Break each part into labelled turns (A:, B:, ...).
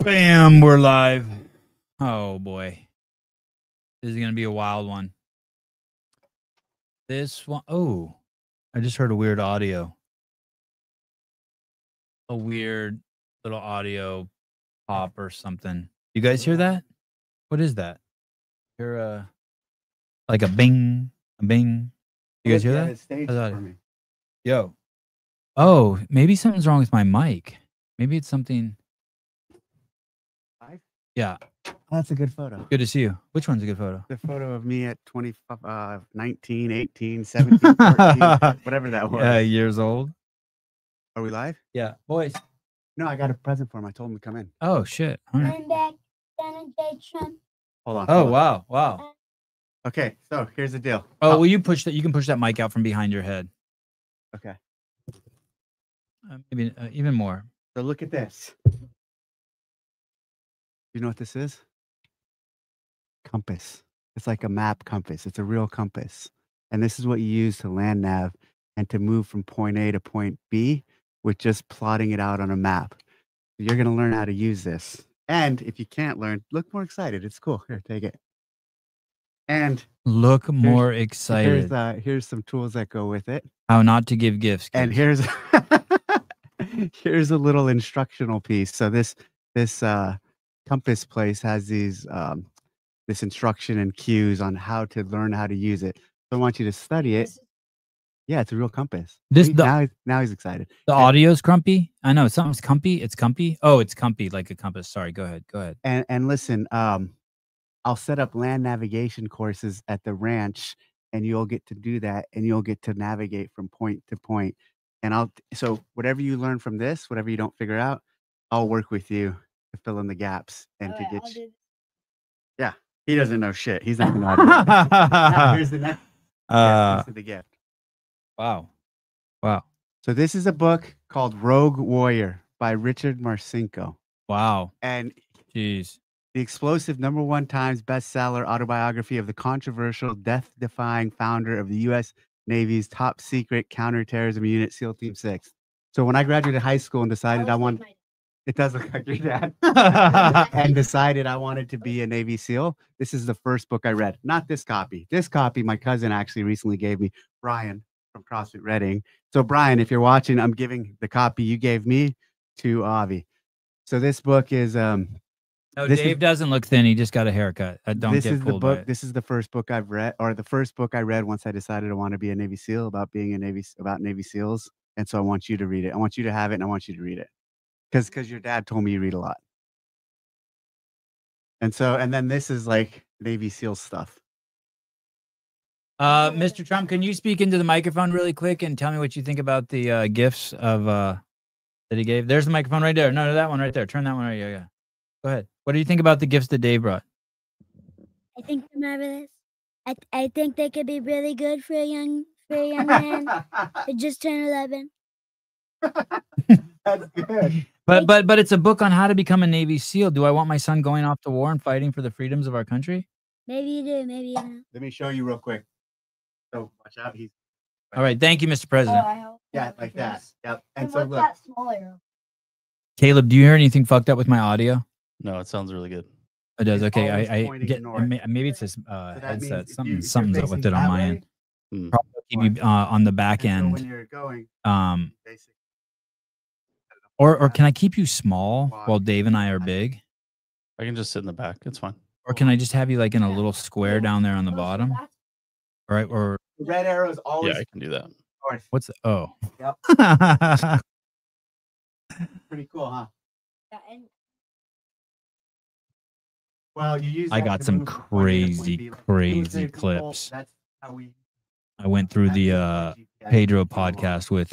A: Bam, we're live. Oh boy. This is going to be a wild one. This one, oh, I just heard a weird audio. A weird little audio pop or something. You guys hear that? What is that? Hear like a bing, a bing. You guys hear that? Yo. Oh, maybe something's wrong with my mic. Maybe it's something. Yeah.
B: Oh, that's a good photo.
A: Good to see you. Which one's a good photo?
B: The photo of me at 19, 18, 17, 14, whatever that was.
A: Years old.
B: Are we live?
A: Yeah. Boys.
B: No, I got a present for him. I told him to come in.
A: Oh, shit. All right.
C: I'm back.
B: Hold on.
A: Oh, wow. Wow.
B: Okay, so here's the deal.
A: Oh, will you push that? You can push that mic out from behind your head.
B: Okay.
A: Maybe even more.
B: So look at this. You know what this is? Compass. It's like a map compass. It's a real compass. And this is what you use to land nav and to move from point A to point B with just plotting it out on a map. You're going to learn how to use this. And if you can't learn, look more excited. It's cool. Here, take it. And
A: look more excited.
B: Here's some tools that go with it.
A: How not to give gifts.
B: And here's here's a little instructional piece. So this compass place has these this instruction and cues on how to learn how to use it. So I want you to study it. Yeah, it's a real compass. Now he's excited.
A: The audio's crumpy. I know something's comfy. It's comfy. Oh, it's comfy like a compass. Sorry, go ahead. Go ahead.
B: And listen, I'll set up land navigation courses at the ranch, and you'll get to do that, and you'll get to navigate from point to point. And so whatever you learn from this, whatever you don't figure out, I'll work with you to fill in the gaps and to get you. Yeah, he doesn't know shit. He's not going to. Here's the next. This is the gift.
A: Wow. Wow.
B: So this is a book called Rogue Warrior by Richard Marcinko.
A: Wow.
B: And
A: jeez.
B: The explosive #1 Times bestseller autobiography of the controversial, death-defying founder of the U.S. Navy's top secret counterterrorism unit, SEAL Team 6. So when I graduated high school and decided it does look like your dad, and decided I wanted to be a Navy SEAL, this is the first book I read. Not this copy. This copy my cousin actually recently gave me, Brian from CrossFit Reading. So Brian, if you're watching, I'm giving the copy you gave me to Avi. So this book is
A: no, Dave doesn't look thin. He just got a haircut. Don't get fooled by it.
B: This is the first book I've read, or the first book I read once I decided I want to be a Navy SEAL, about Navy SEAls. And so I want you to read it. I want you to have it, and I want you to read it, because your dad told me you read a lot. And then this is like Navy SEAL stuff.
A: Mr. Trump, can you speak into the microphone really quick and tell me what you think about the gifts of that he gave? There's the microphone right there. No, that one right there. Turn that one right. Yeah. Go ahead. What do you think about the gifts that Dave brought?
C: I think they're marvelous. I think they could be really good for a young man that just turned 11.
B: That's good.
A: But it's a book on how to become a Navy SEAL. Do I want my son going off to war and fighting for the freedoms of our country?
C: Maybe you do. Maybe you don't.
B: Let me show you real quick. So watch out.
A: All right. Thank you, Mr. President.
B: Yeah, like that. Yep. And
C: so look. That smaller?
A: Caleb, do you hear anything fucked up with my audio?
D: No, it sounds really good.
A: It does. Okay, I get. Maybe it's this headset. Something's up with it on my end. Probably keep you on the back end.
B: When you're going,
A: or can I keep you small while Dave and I are big?
D: I can just sit in the back. It's fine.
A: Or can I just have you like in a little square down there on the bottom? All right. Or
B: the red arrow is always.
D: Yeah, I can do that.
A: What's the, oh?
B: Yep. Pretty cool, huh?
C: Yeah, and
B: well, you use.
A: I got some crazy clips.
B: That's how we.
A: I went through the Pedro podcast with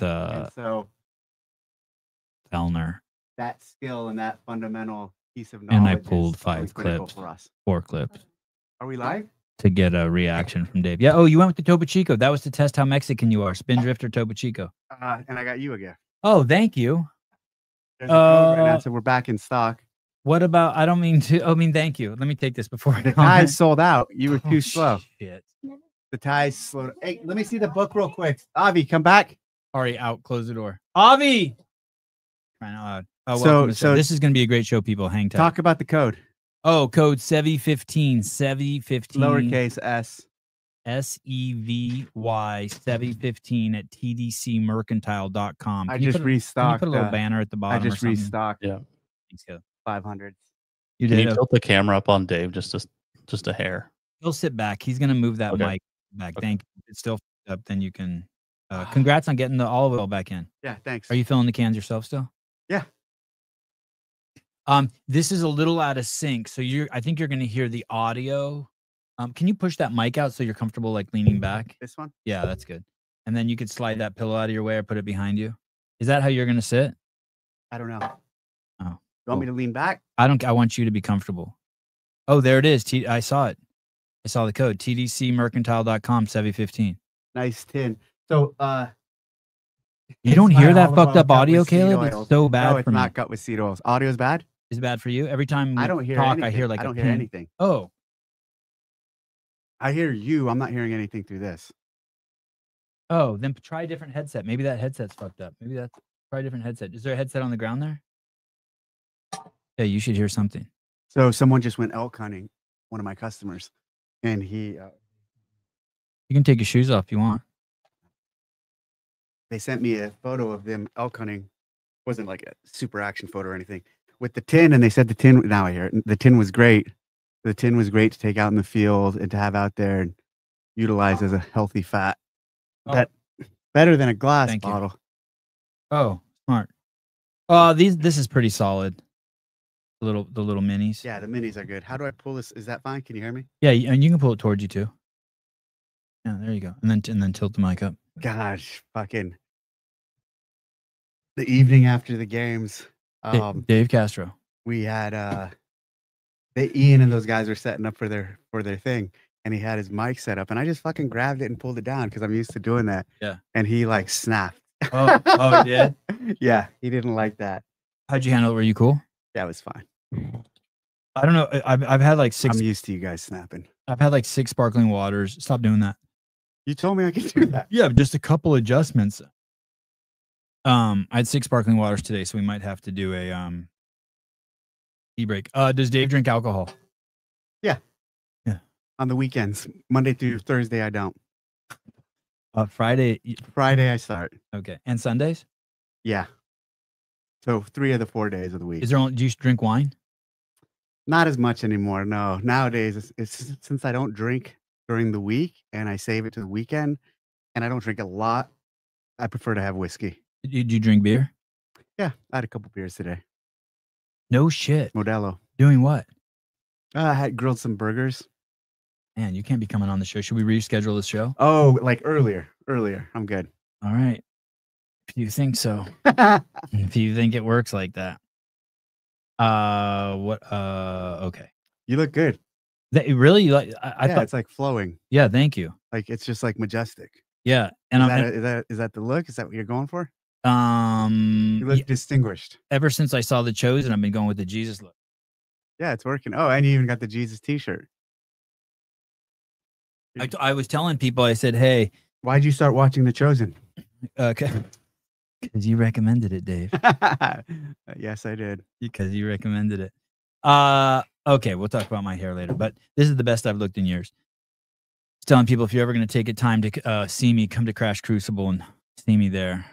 A: Fellner.
B: That skill and that fundamental piece of knowledge.
A: And I pulled 5 clips, 4 clips.
B: Are we live?
A: To get a reaction from Dave. Yeah. Oh, you went with the Topo Chico. That was to test how Mexican you are. Spin Drifter Topo Chico.
B: And I got you a gift.
A: Oh, thank you.
B: There's a code right now, so we're back in stock.
A: What about? I don't mean to. Oh, I mean, thank you. Let me take this before
B: the ties sold out. You were too slow.
A: Shit.
B: The ties slowed. Hey, let me see the book real quick. Avi, come back.
A: Already out. Close the door. Avi. Crying out loud.
B: So
A: this is going to be a great show, people. Hang tight.
B: talk about the code.
A: Oh, code SEVI15, SEVI15.
B: Lowercase s.
A: SEVY SEVI15 at tdcmercantile.com.
B: I just restocked.
A: Can you put a little banner at the bottom?
B: I just
A: or something?
B: restocked.
D: Yeah.
A: Thanks, Caleb.
B: 500.
A: You
D: Can
A: did.
D: you tilt the camera up on Dave just a hair?
A: He'll sit back. He's going to move that
D: Okay.
A: mic back.
D: Okay.
A: Thank you. If it's still up, then you can. Congrats on getting the olive oil back in.
B: Yeah, thanks.
A: Are you filling the cans yourself still?
B: Yeah.
A: This is a little out of sync, so I think you're going to hear the audio. Can you push that mic out so you're comfortable, like leaning back?
B: This one?
A: Yeah, that's good. And then you could slide that pillow out of your way or put it behind you. Is that how you're going to sit?
B: I don't know.
A: Oh,
B: You want me to lean back?
A: I want you to be comfortable. Oh, there it is. I saw it. I saw the code. tdcmercantile.com, SEVI15.
B: Nice tin. So,
A: You don't
B: it's
A: hear
B: my
A: that
B: olive
A: fucked
B: oil
A: up
B: cut
A: audio,
B: with seed
A: Caleb?
B: oils.
A: It's so bad
B: No, it's
A: for me.
B: not cut with seed oils. Audio's bad?
A: Is it bad for you? Every time we
B: I don't hear
A: talk,
B: anything.
A: I hear like
B: I don't
A: a
B: hear
A: ping.
B: anything.
A: Oh,
B: I hear you. I'm not hearing anything through this.
A: oh, then try a different headset. Maybe that headset's fucked up. Try a different headset. Is there a headset on the ground there? Yeah, you should hear something.
B: So someone just went elk hunting, one of my customers, and
A: You can take your shoes off if you want.
B: they sent me a photo of them elk hunting. Wasn't like a super action photo or anything with the tin, and they said the tin. Now I hear it. The tin was great. The tin was great to take out in the field and to have out there and utilize as a healthy fat.
A: Oh.
B: Better than a glass
A: Thank you.
B: bottle.
A: Oh, smart. This is pretty solid. The little minis.
B: Yeah, the minis are good. How do I pull this? Is that fine? Can you hear me?
A: Yeah, and you can pull it towards you too. Yeah, there you go. And then tilt the mic up.
B: Gosh, fucking the evening after the games.
A: Dave Castro.
B: We had Ian and those guys were setting up for their thing, and he had his mic set up, and I just fucking grabbed it and pulled it down because I'm used to doing that.
A: Yeah.
B: And he like snapped.
A: Oh, he did?
B: Yeah, he didn't like that.
A: How'd you handle it? Were you cool?
B: That was fine.
A: I don't know. I've had like six.
B: I'm used to you guys snapping.
A: I've had like 6 sparkling waters. Stop doing that.
B: You told me I could do that.
A: Yeah, just a couple adjustments. I had 6 sparkling waters today, so we might have to do a e-break. Does Dave drink alcohol?
B: Yeah.
A: Yeah.
B: On the weekends, Monday through Thursday, I don't.
A: Friday.
B: Friday, I start.
A: Okay. And Sundays?
B: Yeah. So 3 of the 4 days of the week.
A: Is there only, do you drink wine?
B: Not as much anymore. No. Nowadays, it's since I don't drink during the week and I save it to the weekend and I don't drink a lot, I prefer to have whiskey.
A: Did you drink beer?
B: Yeah. I had a couple beers today.
A: No shit.
B: Modelo.
A: Doing what?
B: I had grilled some burgers.
A: Man, you can't be coming on the show. Should we reschedule this show?
B: Oh, like earlier. I'm good.
A: All right. If you think so. If you think it works like that. Okay.
B: You look good.
A: Really? Like I
B: Yeah,
A: thought
B: it's like flowing.
A: Yeah, thank you.
B: Like it's just like majestic.
A: Yeah. And
B: Is that the look? Is that what you're going for? You
A: I'm
B: look distinguished.
A: ever since I saw The Chosen, I've been going with the Jesus look.
B: Yeah, it's working. Oh, and you even got the Jesus t-shirt.
A: I was telling people, I said, hey,
B: Why'd you start watching The Chosen?
A: okay. Because you recommended it, Dave.
B: Yes, I did.
A: Because you recommended it. Okay, we'll talk about my hair later, but this is the best I've looked in years. Telling people, if you're ever going to take time to see me, come to Crash Crucible and see me there.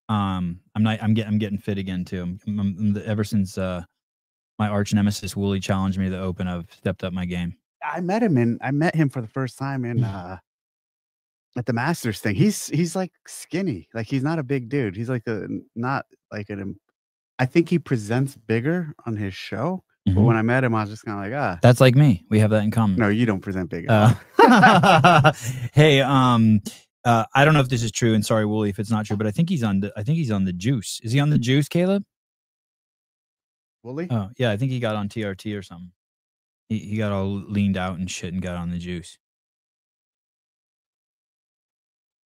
A: I'm getting fit again too. Ever since my arch nemesis Wooly challenged me to open, I've stepped up my game.
B: I met him for the first time in at the Masters thing. He's like skinny. Like he's not a big dude. He's like I think he presents bigger on his show. But when I met him, I was just kind of like,
A: That's like me. We have that in common.
B: No, you don't present big.
A: Hey, I don't know if this is true, and sorry, Wooly, if it's not true, but I think he's on the juice. Is he on the juice, Caleb?
B: Wooly?
A: Oh, yeah, I think he got on TRT or something. He got all leaned out and shit and got on the juice.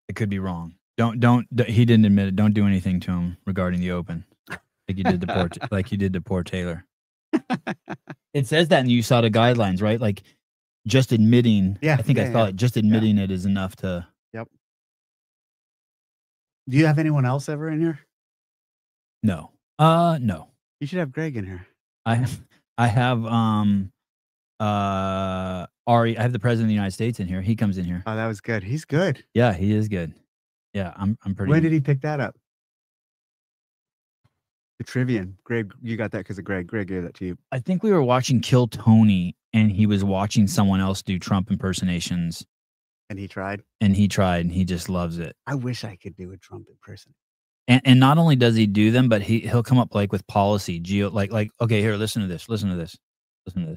A: It could be wrong. Don't he didn't admit it. Don't do anything to him regarding the open. Like you did to poor Taylor. It says that in the USADA guidelines, right? Like just admitting.
B: Yeah.
A: I think I saw it. Just admitting it is enough to.
B: Yep. Do you have anyone else ever in here?
A: No. No.
B: You should have Greg in here.
A: I have Ari. I have the president of the United States in here. He comes in here.
B: Oh, that was good. He's good.
A: Yeah, he is good. Yeah, I'm pretty.
B: When did he pick that up? The Trivian. Greg, you got that because of Greg. Greg gave that to you.
A: I think we were watching Kill Tony, and he was watching someone else do Trump impersonations,
B: And he tried.
A: and he just loves it.
B: I wish I could do a Trump impersonation.
A: And not only does he do them, but he'll come up like with policy, like okay, here, listen to this.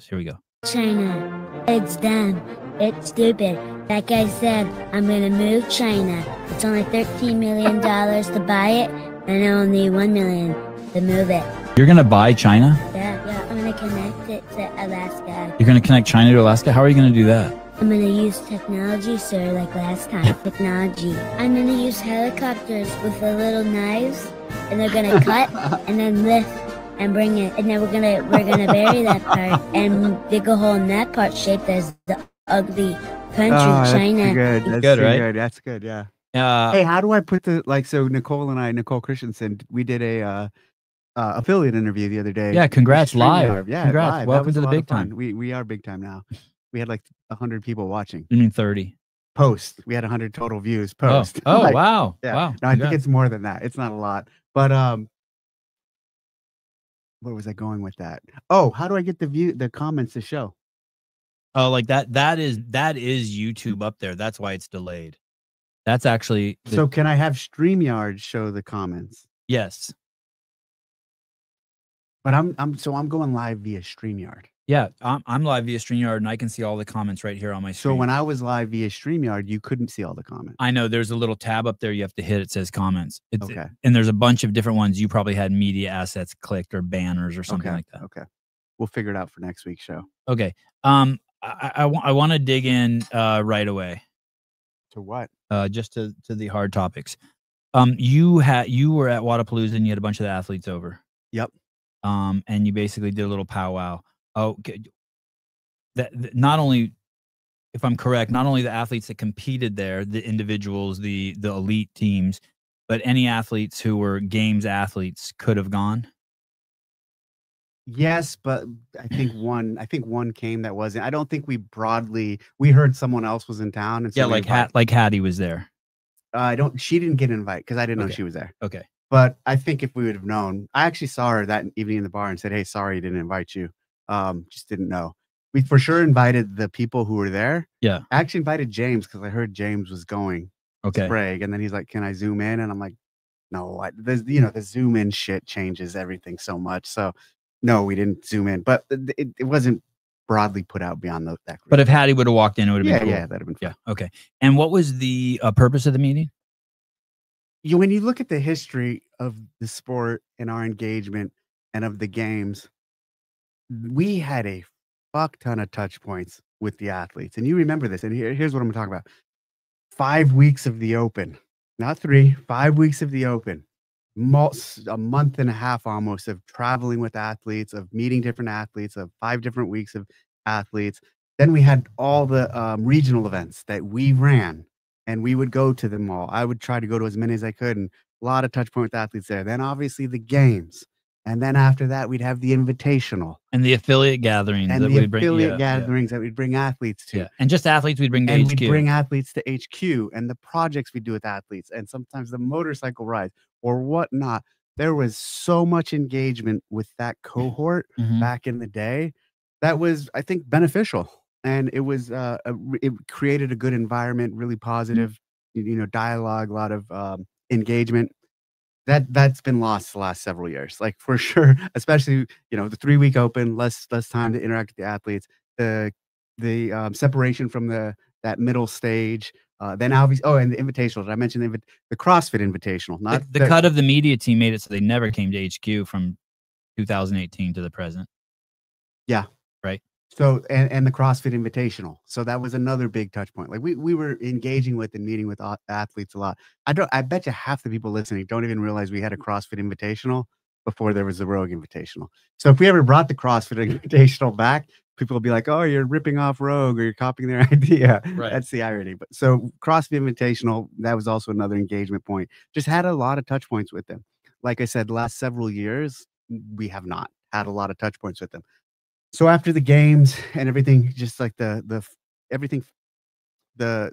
A: Here we go.
C: China. It's dumb. It's stupid. Like I said, I'm gonna move China. It's only $13 million to buy it, and only $1 million to move it.
A: You're gonna buy China?
C: Yeah, I'm gonna connect it to Alaska.
A: You're gonna connect China to Alaska? How are you gonna do that?
C: I'm gonna use technology, sir, like last time. Technology. I'm gonna use helicopters with the little knives, and they're gonna cut and then lift and bring it, and then we're gonna bury that part and dig a hole in that part shaped as the ugly country, China.
B: That's good.
A: good, right?
B: Good. That's good. Yeah.
A: Uh,
B: Hey, how do I put so Nicole Christensen, we did a affiliate interview the other day.
A: yeah, congrats, live.
B: StreamYard. Yeah,
A: congrats.
B: live. That
A: Welcome
B: was
A: to
B: a
A: the
B: lot
A: big
B: of fun.
A: time.
B: We are big time now. We had like 100 people watching.
A: You mean 30?
B: Post. We had 100 total views.
A: Oh,
B: Post.
A: oh
B: Like,
A: wow.
B: yeah.
A: Wow.
B: No, I think
A: Congrats.
B: it's more than that. It's not a lot. But where was I going with that? Oh, how do I get the comments to show?
A: Oh, like that is YouTube up there. That's why it's delayed. That's actually
B: So can I have StreamYard show the comments?
A: yes.
B: But I'm going live via StreamYard.
A: Yeah, I'm live via StreamYard, and I can see all the comments right here on my screen.
B: So when I was live via StreamYard, you couldn't see all the comments.
A: I know there's a little tab up there you have to hit. It says comments.
B: Okay.
A: And there's a bunch of different ones. You probably had media assets clicked or banners or something like that.
B: Okay. We'll figure it out for next week's show.
A: Okay. I want to dig in right away.
B: To what?
A: Just to the hard topics. You were at Wodapalooza and you had a bunch of the athletes over.
B: Yep.
A: And you basically did a little powwow. Oh, that not only, if I'm correct, not only the athletes that competed there, the individuals, the elite teams, but any athletes who were games athletes could have gone.
B: Yes, but I think one came that wasn't. I don't think we heard someone else was in town. And
A: Yeah, like Hattie was there.
B: She didn't get an invite because I didn't know
A: Okay.
B: she was there.
A: Okay.
B: But I think if we would have known, I actually saw her that evening in the bar and said, "Hey, sorry, I didn't invite you. Just didn't know." We for sure invited the people who were there.
A: Yeah.
B: I actually invited James because I heard James was going to
A: Okay.
B: Sprague, and then he's like, "Can I zoom in?" And I'm like, "No, the zoom in shit changes everything so much." So no, we didn't zoom in, but it wasn't broadly put out beyond that group.
A: But if Hattie would have walked in, it would have been cool.
B: Yeah, that'd have been fun.
A: Yeah. Okay. And what was the purpose of the meeting?
B: When you look at the history of the sport and our engagement and of the games, we had a fuck ton of touch points with the athletes. And you remember this. And here's what I'm talking about. 5 weeks of the Open, not 3, 5 weeks of the Open, a month and a half almost of traveling with athletes, of meeting different athletes, of 5 different weeks of athletes. Then we had all the regional events that we ran, and we would go to them all. I would try to go to as many as I could, and a lot of touch point with athletes there. Then obviously the games. And then after that, we'd have the invitational.
A: And the affiliate gatherings.
B: And
A: that
B: the
A: we'd bring,
B: affiliate gatherings that we'd bring athletes to.
A: Yeah. And just athletes we'd bring to
B: And
A: HQ.
B: we'd bring athletes to HQ, and the projects we do with athletes, and sometimes the motorcycle rides or whatnot. There was so much engagement with that cohort
A: Mhm.
B: back in the day that was, I think, beneficial. And it was it created a good environment, really positive, dialogue, a lot of engagement. That's been lost the last several years, like for sure, especially the 3-week Open, less time to interact with the athletes, the separation from that middle stage, then obviously and the invitational. Did I mention the CrossFit Invitational? Not
A: The cut of the media team made it so they never came to HQ from 2018 to the present.
B: Yeah.
A: Right.
B: So and the CrossFit Invitational. So that was another big touch point. Like we were engaging with and meeting with athletes a lot. I bet you half the people listening don't even realize we had a CrossFit Invitational before there was the Rogue Invitational. So if we ever brought the CrossFit Invitational back, people will be like, "Oh, you're ripping off Rogue or you're copying their idea."
A: Right.
B: That's the irony. But so CrossFit Invitational, that was also another engagement point. Just had a lot of touch points with them. Like I said, last several years, we have not had a lot of touch points with them. So after the games and everything, just like everything, the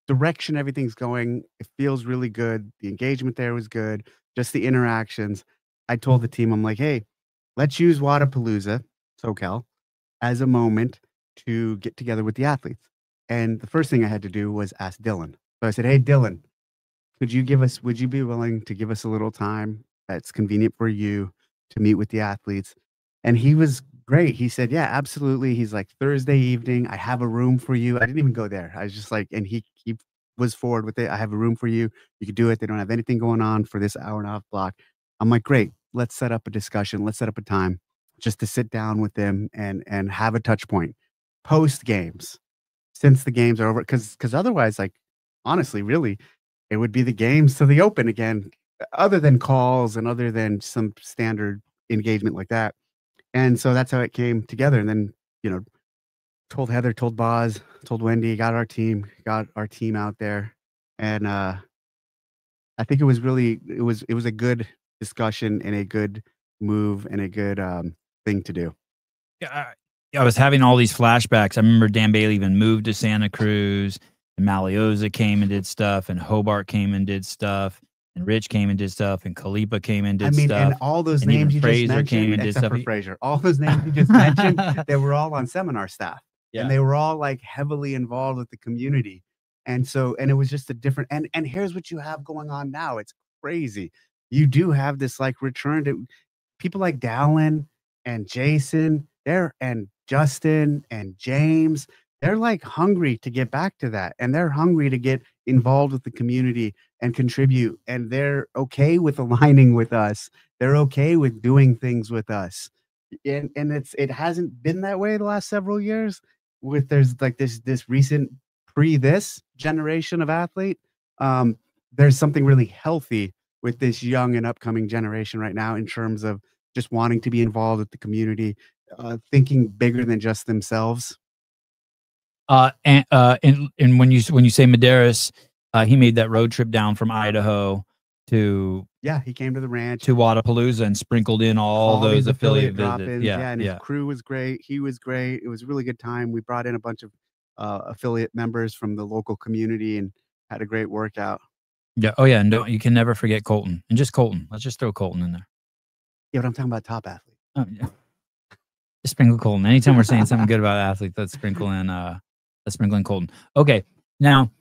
B: direction everything's going, it feels really good. The engagement there was good. Just the interactions. I told the team, I'm like, hey, let's use Wadapalooza, SoCal, as a moment to get together with the athletes. And the first thing I had to do was ask Dylan. So I said, hey, Dylan, would you be willing to give us a little time that's convenient for you to meet with the athletes? And he was great. He said, yeah, absolutely. He's like, Thursday evening, I have a room for you. I didn't even go there. I was just like, and he was forward with it. I have a room for you. You could do it. They don't have anything going on for this hour and a half block. I'm like, great. Let's set up a discussion. Let's set up a time just to sit down with them and have a touch point post games, since the games are over. Because otherwise, like, honestly, really, it would be the games to the open again, other than calls and other than some standard engagement like that. And so that's how it came together. And then, told Heather, told Boz, told Wendy, got our team out there. And I think it was a good discussion and a good move and a good thing to do.
A: Yeah, I was having all these flashbacks. I remember Dan Bailey even moved to Santa Cruz, and Malioza came and did stuff, and Hobart came and did stuff, and Rich came and did stuff, and Kalipa came and did stuff.
B: And all those names you just mentioned, except for Fraser, all those names you just mentioned, they were all on seminar staff. Yeah. And they were all like heavily involved with the community. And so, and it was just a different, and here's what you have going on now. It's crazy. You do have this like return to people like Dallin and Jason there, and Justin and James. They're like hungry to get back to that. And they're hungry to get involved with the community and contribute. And they're okay with aligning with us. They're okay with doing things with us. And it hasn't been that way the last several years. There's like this recent this generation of athlete. There's something really healthy with this young and upcoming generation right now in terms of just wanting to be involved with the community, thinking bigger than just themselves.
A: And when you say Medeiros, he made that road trip down from Idaho to
B: he came to the ranch
A: to Wadapalooza and sprinkled in all those affiliate visits.
B: And his crew was great. He was great. It was a really good time. We brought in a bunch of affiliate members from the local community and had a great workout.
A: Yeah. Oh yeah. And you can never forget Colton, and just Colton. Let's just throw Colton in there.
B: Yeah, but I'm talking about top athlete.
A: Oh yeah. Just sprinkle Colton. Anytime we're saying something good about athletes, let's sprinkle in Colton. Okay. Now,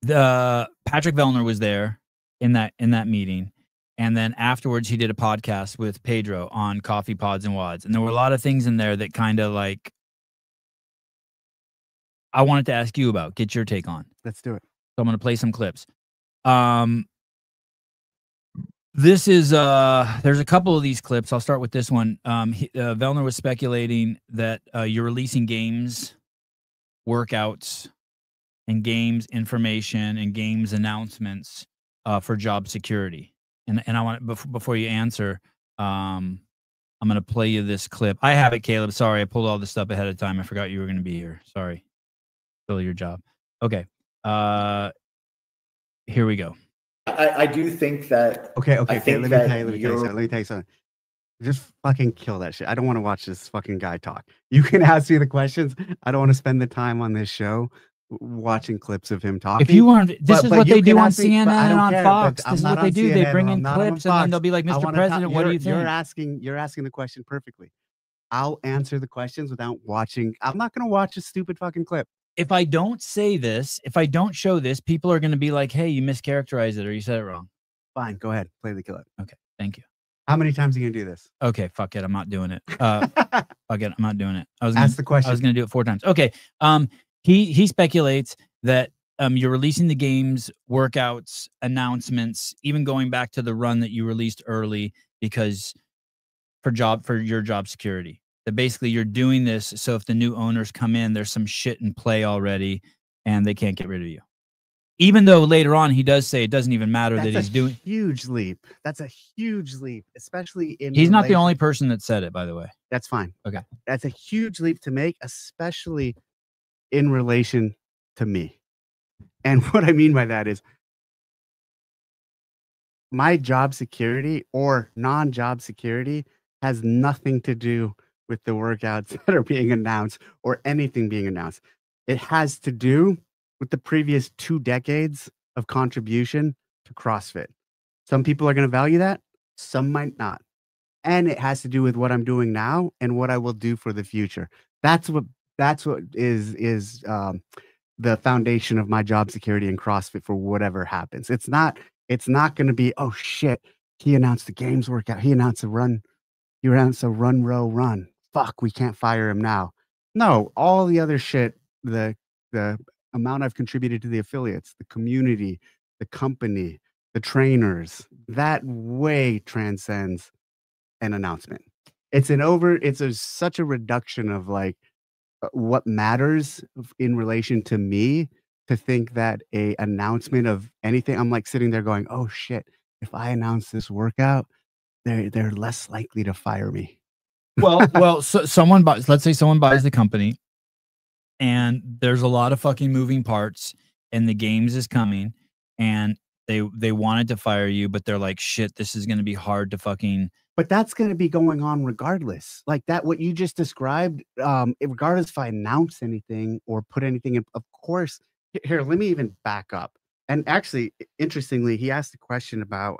A: the Patrick Vellner was there in that meeting, and then afterwards he did a podcast with Pedro on Coffee Pods and Wads, and there were a lot of things in there that kind of like I wanted to ask you about, get your take on.
B: Let's do it.
A: So I'm going to play some clips. This is there's a couple of these clips. I'll start with this one. Vellner was speculating that you're releasing games, workouts, and games information and games announcements for job security. And I want before you answer, I'm going to play you this clip. I have it, Caleb. Sorry, I pulled all this stuff ahead of time. I forgot you were going to be here. Sorry. Still your job. Okay. Here we go.
E: I do think that.
B: Okay. Let me tell you something. Just fucking kill that shit. I don't want to watch this fucking guy talk. You can ask me the questions. I don't want to spend the time on this show watching clips of him talking.
A: If you aren't, this is what they do on CNN and on Fox. This is what they do. They bring in clips and then they'll be like, Mr. President, what do you think?
B: You're asking the question perfectly. I'll answer the questions without watching. I'm not going to watch a stupid fucking clip.
A: If I don't say this, if I don't show this, people are going to be like, hey, you mischaracterized it or you said it wrong.
B: Fine. Go ahead. Play the clip.
A: Okay. Thank you.
B: How many times are you going to do this?
A: Okay. Fuck it. I'm not doing it. Fuck it. I'm not doing it.
B: Ask the question.
A: I was going to do it 4 times. Okay. He speculates that you're releasing the games, workouts, announcements, even going back to the run that you released early because for your job security. That basically you're doing this so if the new owners come in, there's some shit in play already and they can't get rid of you. Even though later on he does say it doesn't even matter that he's doing.
B: Huge leap. That's a huge leap, especially in.
A: He's not the only person that said it, by the way.
B: That's fine.
A: Okay.
B: That's a huge leap to make, especially in relation to me. And what I mean by that is my job security or non-job security has nothing to do with the workouts that are being announced or anything being announced. It has to do with the previous 2 decades of contribution to CrossFit. Some people are going to value that, some might not. And it has to do with what I'm doing now and what I will do for the future. That's what is the foundation of my job security in CrossFit for whatever happens. It's not going to be, oh shit, he announced the games workout. He announced a run. He announced a run row run. Fuck, we can't fire him now. No, all the other shit, the amount I've contributed to the affiliates, the community, the company, the trainers, that way transcends an announcement. It's such a reduction of like what matters in relation to me to think that a announcement of anything, I'm like sitting there going, oh shit, if I announce this workout, they're less likely to fire me.
A: Well, so let's say someone buys the company and there's a lot of fucking moving parts and the games is coming and they wanted to fire you, but they're like, shit, this is going to be hard to fucking.
B: But that's going to be going on regardless. Like that, what you just described, regardless if I announce anything or put anything in, of course, here, let me even back up. And actually, interestingly, he asked a question about,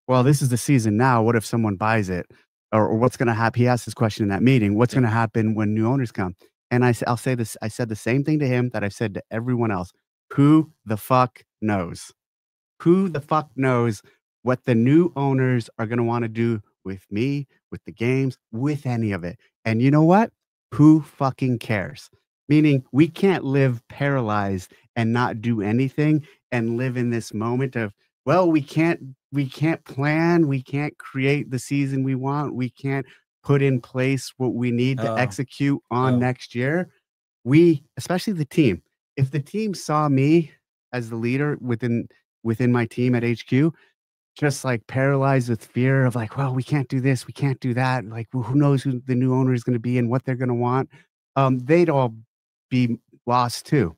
B: well, this is the season now. What if someone buys it? Or what's going to happen? He asked this question in that meeting. What's going to happen when new owners come? And I'll say this. I said the same thing to him that I've said to everyone else. Who the fuck knows? Who the fuck knows what the new owners are going to want to do with me, with the games, with any of it? And you know what? Who fucking cares? Meaning we can't live paralyzed and not do anything and live in this moment of, well, we can't plan, we can't create the season we want, we can't put in place what we need to execute on next year. We, especially the team, if the team saw me as the leader within my team at HQ, just like paralyzed with fear of like, well, we can't do this, we can't do that. Like, well, who knows who the new owner is going to be and what they're going to want. They'd all be lost too.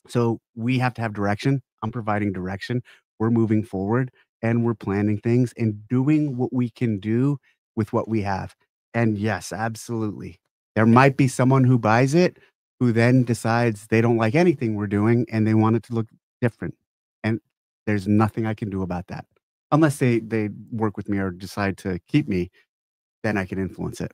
B: So we have to have direction. I'm providing direction. We're moving forward and we're planning things and doing what we can do with what we have. And yes, absolutely. There might be someone who buys it who then decides they don't like anything we're doing and they want it to look different. And there's nothing I can do about that. Unless they work with me or decide to keep me, then I can influence it.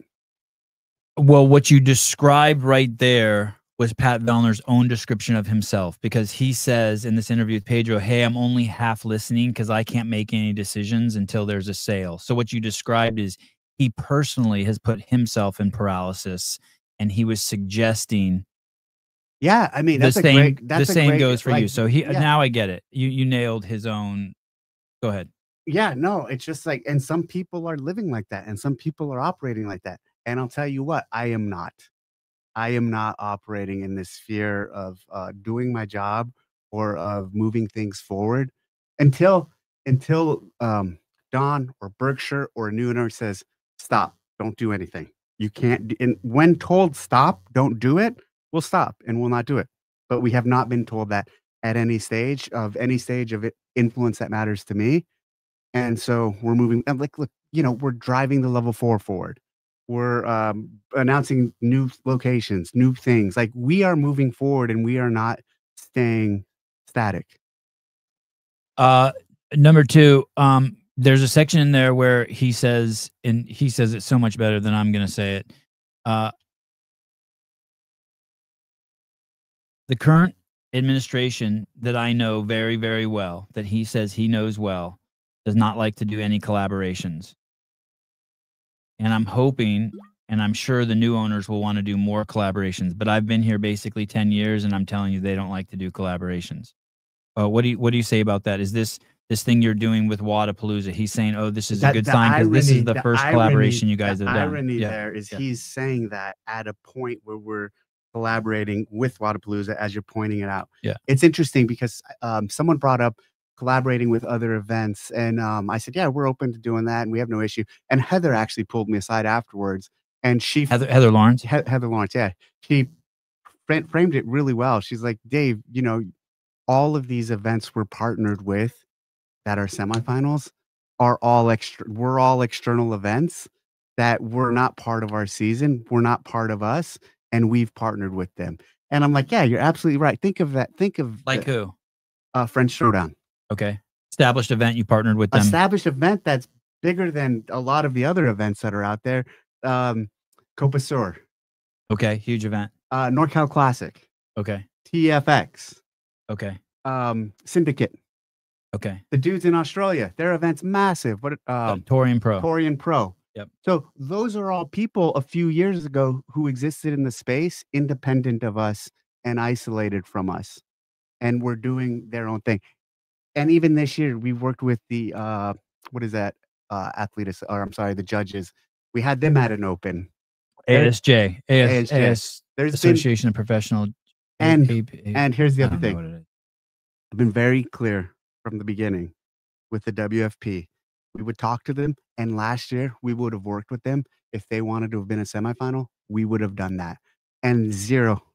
A: Well, what you described right there was Pat Vellner's own description of himself, because he says in this interview with Pedro, hey, I'm only half listening because I can't make any decisions until there's a sale. So what you described is he personally has put himself in paralysis, and he was suggesting.
B: Yeah, I mean, the
A: same goes for you. So now I get it. You nailed his own. Go ahead.
B: Yeah, no, it's just like, and some people are living like that, and some people are operating like that. And I'll tell you what, I am not operating in this fear of doing my job or of moving things forward until Don or Berkshire or a new owner says, stop, don't do anything. You can't. And when told stop, don't do it, we'll stop and we'll not do it. But we have not been told that at any stage of influence that matters to me. And so we're moving, and like, look, we're driving the level 4 forward. We're announcing new locations, new things. Like, we are moving forward and we are not staying static.
A: Number 2, there's a section in there where he says, and he says it so much better than I'm going to say it. The current administration that I know very, very well, that he says he knows well, does not like to do any collaborations. And I'm hoping, and I'm sure the new owners will want to do more collaborations, but I've been here basically 10 years and I'm telling you, they don't like to do collaborations. What do you say about that? Is this thing you're doing with Wodapalooza? He's saying, oh, this is a good sign because this is the first collaboration you guys have done.
B: The irony there is he's saying that at a point where we're collaborating with Wodapalooza, as you're pointing it out.
A: Yeah.
B: It's interesting because someone brought up collaborating with other events. And I said, yeah, we're open to doing that. And we have no issue. And Heather actually pulled me aside afterwards. And she,
A: Heather Lawrence,
B: Heather Lawrence. Yeah. She framed it really well. She's like, Dave, all of these events we're partnered with that are semifinals, are all we're all external events that were not part of our season, were not part of us, and we've partnered with them. And I'm like, yeah, you're absolutely right. Think of that. Think of
A: Like who?
B: French Showdown.
A: Okay. Established event, you partnered with them.
B: Established event that's bigger than a lot of the other events that are out there. Copa Sur.
A: Okay, huge event.
B: NorCal Classic.
A: Okay.
B: TFX.
A: Okay.
B: Syndicate.
A: Okay.
B: The dudes in Australia, their event's massive. What
A: Torian Pro.
B: Torian Pro.
A: Yep.
B: So those are all people a few years ago who existed in the space independent of us and isolated from us. And were doing their own thing. And even this year, we worked with the what is that? The judges. We had them at an open.
A: ASJ.
B: There's
A: Association of Professional.
B: And here's the other thing. I've been very clear from the beginning with the WFP. We would talk to them, and last year we would have worked with them. If they wanted to have been a semifinal, we would have done that. And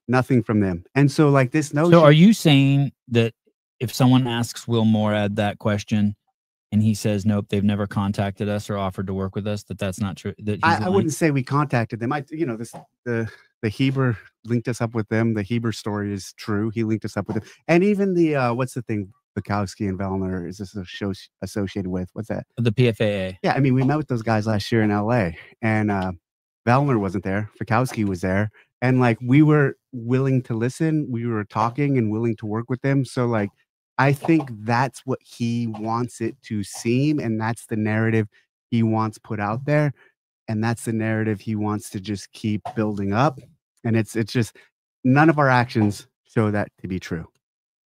B: nothing from them. And so like this notion.
A: So are you saying that if someone asks Will Morad that question and he says, nope, they've never contacted us or offered to work with us, that's not true? That
B: I wouldn't say we contacted them. The Heber linked us up with them. The Heber story is true. He linked us up with them. And even the, what's the thing Bukowski and Vellner is this a show associated with? What's that?
A: The PFAA.
B: Yeah, I mean, we met with those guys last year in LA, and Vellner wasn't there. Bukowski was there. And like, we were willing to listen. We were talking and willing to work with them. So like, I think that's what he wants it to seem. And that's the narrative he wants put out there. And that's the narrative he wants to just keep building up. And it's just none of our actions show that to be true.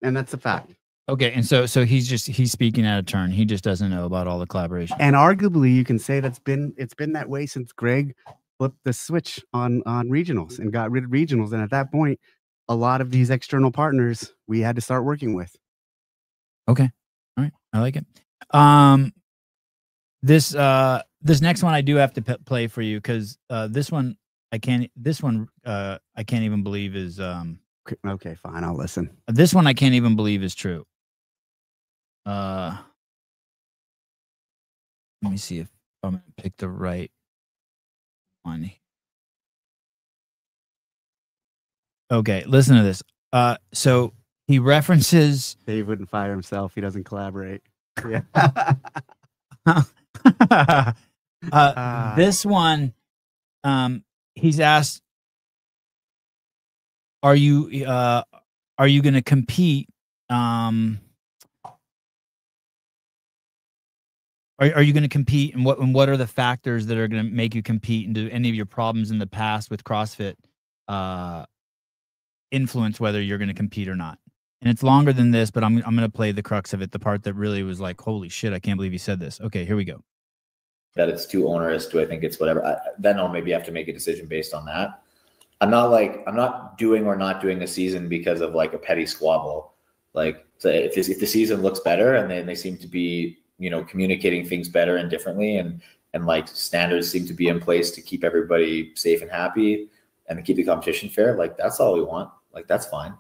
B: And that's a fact.
A: Okay. And so he's speaking out of turn. He just doesn't know about all the collaboration.
B: And arguably you can say it's been that way since Greg flipped the switch on regionals and got rid of regionals. And at that point, a lot of these external partners we had to start working with.
A: Okay. All right. I like it. This next one I do have to play for you because this one I can't even believe is
B: okay, fine, I'll listen.
A: This one I can't even believe is true. Let me see if I'm gonna pick the right one. Okay, listen to this. So he references
B: Dave wouldn't fire himself. He doesn't collaborate. Yeah.
A: This one, he's asked, are you going to compete? Are you going to compete, and what are the factors that are going to make you compete? And do any of your problems in the past with CrossFit influence whether you're going to compete or not? And it's longer than this, but I'm going to play the crux of it, the part that really was like, holy shit, I can't believe he said this. Okay, here we go.
E: That it's too onerous. Do I think it's whatever? Then I'll maybe have to make a decision based on that. I'm not doing or not doing a season because of like a petty squabble. Like, so if the season looks better and then they seem to be, communicating things better and differently, and like standards seem to be in place to keep everybody safe and happy and to keep the competition fair, like that's all we want. Like, that's fine.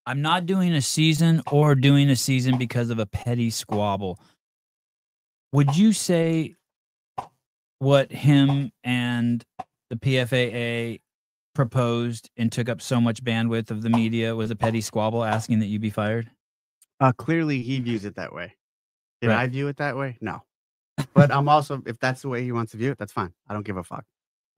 A: I'm not doing a season or doing a season because of a petty squabble. Would you say what him and the PFAA proposed and took up so much bandwidth of the media was a petty squabble asking that you be fired?
B: Clearly he views it that way. Did
A: Right.
B: I view it that way? No. But I'm also, if that's the way he wants to view it, that's fine. I don't give a fuck.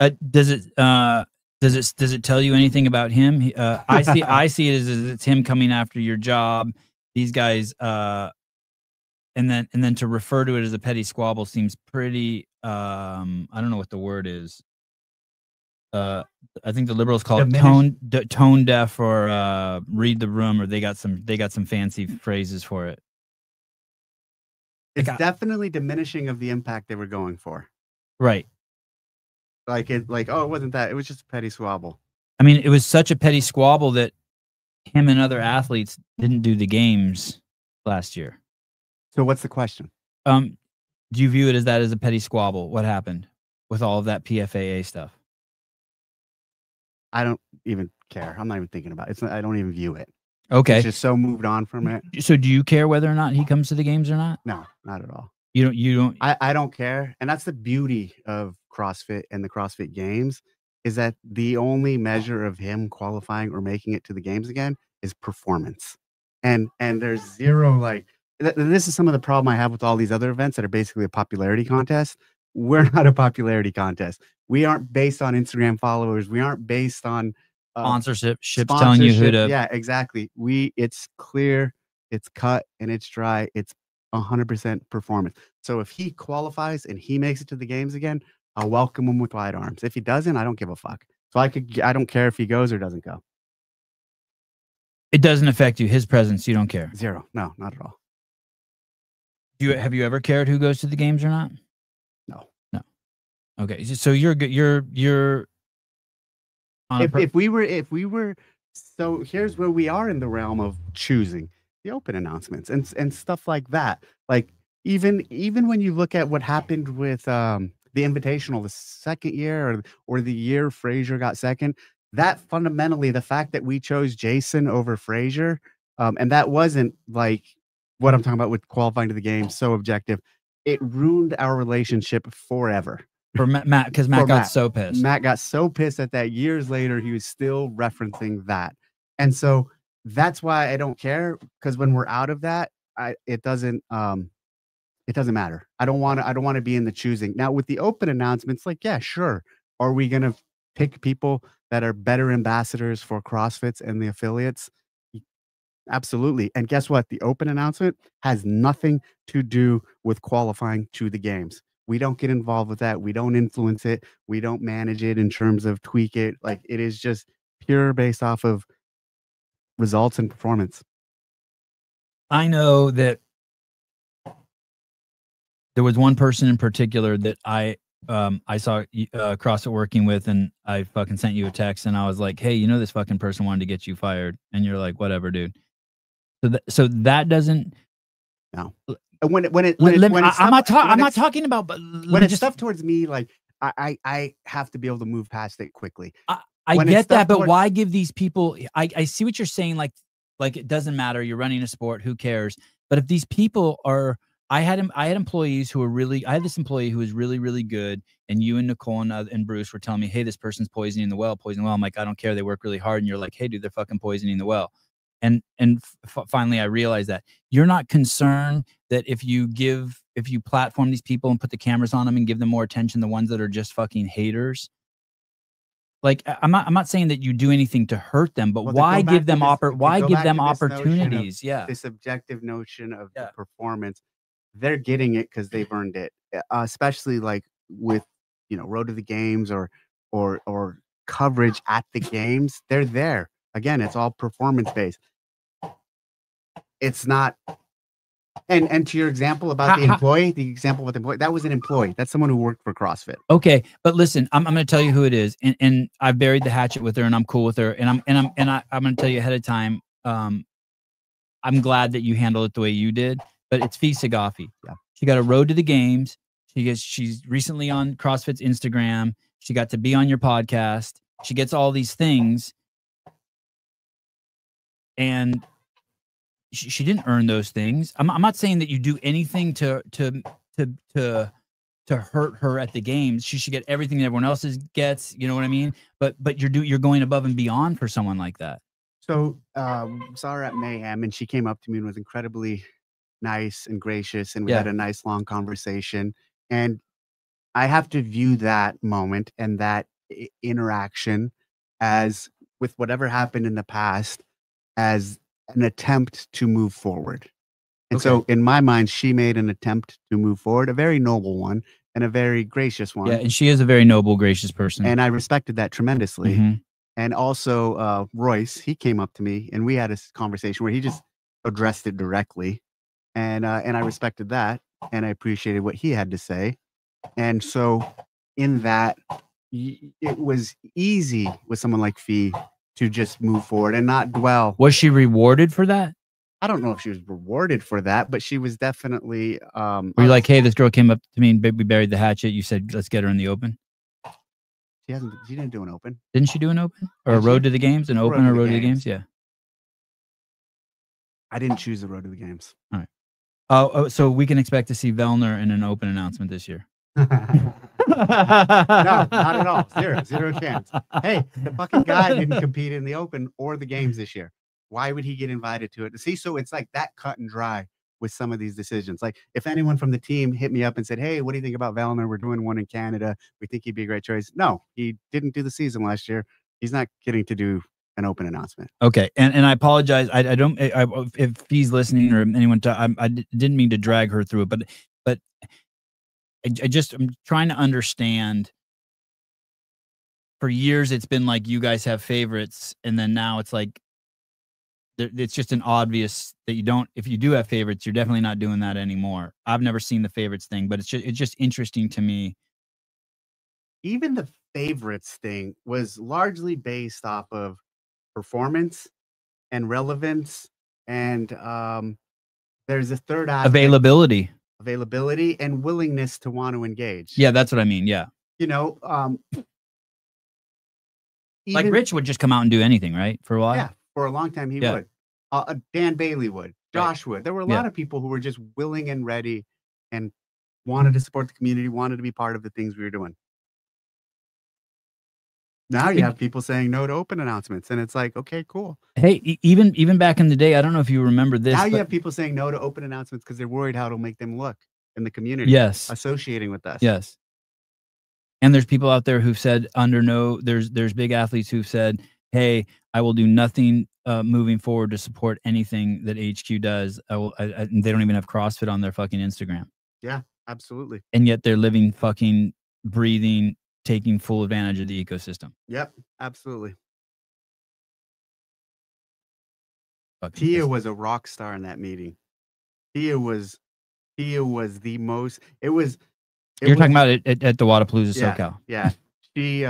A: Does it tell you anything about him? I see it as it's him coming after your job. These guys, and then to refer to it as a petty squabble seems pretty. I don't know what the word is. I think the liberals call it tone deaf or read the room, or they got some fancy phrases for it.
B: It's definitely diminishing of the impact they were going for.
A: Right.
B: Oh, it wasn't that. It was just a petty squabble.
A: I mean, it was such a petty squabble that him and other athletes didn't do the games last year.
B: So what's the question?
A: Do you view it as that as a petty squabble? What happened with all of that PFAA stuff?
B: I don't even care. I'm not even thinking about it. I don't even view it.
A: Okay.
B: It's just so moved on from it.
A: So do you care whether or not he comes to the games or not?
B: No, not at all.
A: You don't.
B: I don't care. And that's the beauty of CrossFit and the CrossFit Games is that the only measure of him qualifying or making it to the games again is performance. And there's zero like this is some of the problem I have with all these other events that are basically a popularity contest. We're not a popularity contest. We aren't based on Instagram followers. We aren't based on
A: Sponsorship, telling you who to.
B: Yeah, exactly. It's clear, it's cut, and it's dry. It's 100% performance. So if he qualifies and he makes it to the games again, I'll welcome him with wide arms. If he doesn't, I don't give a fuck. So I don't care if he goes or doesn't go.
A: It doesn't affect you. His presence, you don't care.
B: Zero. No, not at all.
A: Have you ever cared who goes to the games or not?
B: No.
A: Okay, so you're good. You're.
B: If we were, so here's where we are in the realm of choosing the open announcements and stuff like that. Like even when you look at what happened with the Invitational the second year or the year Frazier got second, that fundamentally the fact that we chose Jason over Frazier, and that wasn't like what I'm talking about with qualifying to the game, so objective, it ruined our relationship forever.
A: For Matt, because Matt got so pissed.
B: Matt got so pissed that years later he was still referencing that, and so that's why I don't care. Because when we're out of that, it doesn't matter. I don't want to be in the choosing. Now with the open announcements, like yeah, sure. Are we gonna pick people that are better ambassadors for CrossFits and the affiliates? Absolutely. And guess what? The open announcement has nothing to do with qualifying to the games. We don't get involved with that. We don't influence it. We don't manage it in terms of tweak it. Like it is just pure based off of results and performance.
A: I know that there was one person in particular that I saw CrossFit working with, and I fucking sent you a text, and I was like, "Hey, you know this fucking person wanted to get you fired," and you're like, "Whatever, dude." So that doesn't.
B: No. I'm
A: not talking about, but
B: when it's stuff towards me, like I have to be able to move past it quickly.
A: I get that, but why give these people? I see what you're saying. Like it doesn't matter. You're running a sport. Who cares? But if these people are, I had employees who were really. I had this employee who was really, really good, and you and Nicole and Bruce were telling me, "Hey, this person's poisoning the well. I'm like, I don't care. They work really hard, and you're like, "Hey, dude, they're fucking poisoning the well." And finally, I realized that you're not concerned that if you platform these people and put the cameras on them and give them more attention, the ones that are just fucking haters. Like I'm not saying that you do anything to hurt them, but why give them opportunities? Yeah,
B: this objective notion of the performance, they're getting it because they've earned it. Especially like with Road to the Games or coverage at the games, they're there. Again, it's all performance based. It's not. And to your example about the employee, that was an employee. That's someone who worked for CrossFit.
A: Okay, but listen, I'm going to tell you who it is, and I buried the hatchet with her, and I'm cool with her, and I'm going to tell you ahead of time. I'm glad that you handled it the way you did, but it's Fee Sagafi.
B: Yeah,
A: she got a Road to the Games. She's recently on CrossFit's Instagram. She got to be on your podcast. She gets all these things, and she didn't earn those things. I'm not saying that you do anything to hurt her at the games. She should get everything that everyone else gets. You know what I mean? But you're going above and beyond for someone like that.
B: So saw her at Mayhem, and she came up to me and was incredibly nice and gracious, and we had a nice long conversation. And I have to view that moment and that interaction as, with whatever happened in the past, as an attempt to move forward. And so in my mind, she made an attempt to move forward, a very noble one and a very gracious one.
A: Yeah, and she is a very noble, gracious person.
B: And I respected that tremendously.
A: Mm-hmm.
B: And also Royce, he came up to me and we had a conversation where he just addressed it directly. And I respected that, and I appreciated what he had to say. And so in that, it was easy with someone like Fee to just move forward and not dwell.
A: Was she rewarded for that?
B: I don't know if she was rewarded for that, but she was definitely.
A: Were you like, hey, this girl came up to me and we buried the hatchet. You said, let's get her in the open.
B: She didn't do an open.
A: Didn't she do an open or a Road to the Games? An open or Road to the Games? Yeah.
B: I didn't choose the Road to the Games.
A: All right. Oh, so we can expect to see Vellner in an open announcement this year.
B: No, not at all. Zero chance. Hey, the fucking guy didn't compete in the Open or the games this year. Why would he get invited to it? See, so it's like that cut and dry with some of these decisions. Like if anyone from the team hit me up and said, "Hey, what do you think about Vellner? We're doing one in Canada. We think he'd be a great choice." No, he didn't do the season last year. He's not getting to do an open announcement.
A: Okay, and I apologize. I don't. If he's listening or anyone, I didn't mean to drag her through it, but I'm trying to understand. For years, it's been like you guys have favorites, and then now it's like it's just an obvious that you don't. If you do have favorites, you're definitely not doing that anymore. I've never seen the favorites thing, but it's just interesting to me.
B: Even the favorites thing was largely based off of performance and relevance, and there's a third aspect,
A: Availability
B: and willingness to want to engage.
A: Yeah, that's what I mean. Yeah,
B: you know,
A: like Rich would just come out and do anything, right? For a while.
B: Yeah, for a long time he would. Dan Bailey would. Josh would. There were a lot of people who were just willing and ready and wanted to support the community, wanted to be part of the things we were doing. Now you have people saying no to open announcements, and it's like, okay, cool.
A: Hey, even back in the day, I don't know if you remember this.
B: Now you have people saying no to open announcements because they're worried how it'll make them look in the community.
A: Yes,
B: associating with us.
A: Yes, and there's people out there who've said there's big athletes who've said, hey, I will do nothing moving forward to support anything that HQ does. And they don't even have CrossFit on their fucking Instagram.
B: Yeah, absolutely.
A: And yet they're living, fucking breathing, taking full advantage of the ecosystem.
B: Yep, absolutely.
A: Tia
B: was a rock star in that meeting. Tia was the most. You're
A: talking about it at the Wadapalooza SoCal.
B: Yeah, she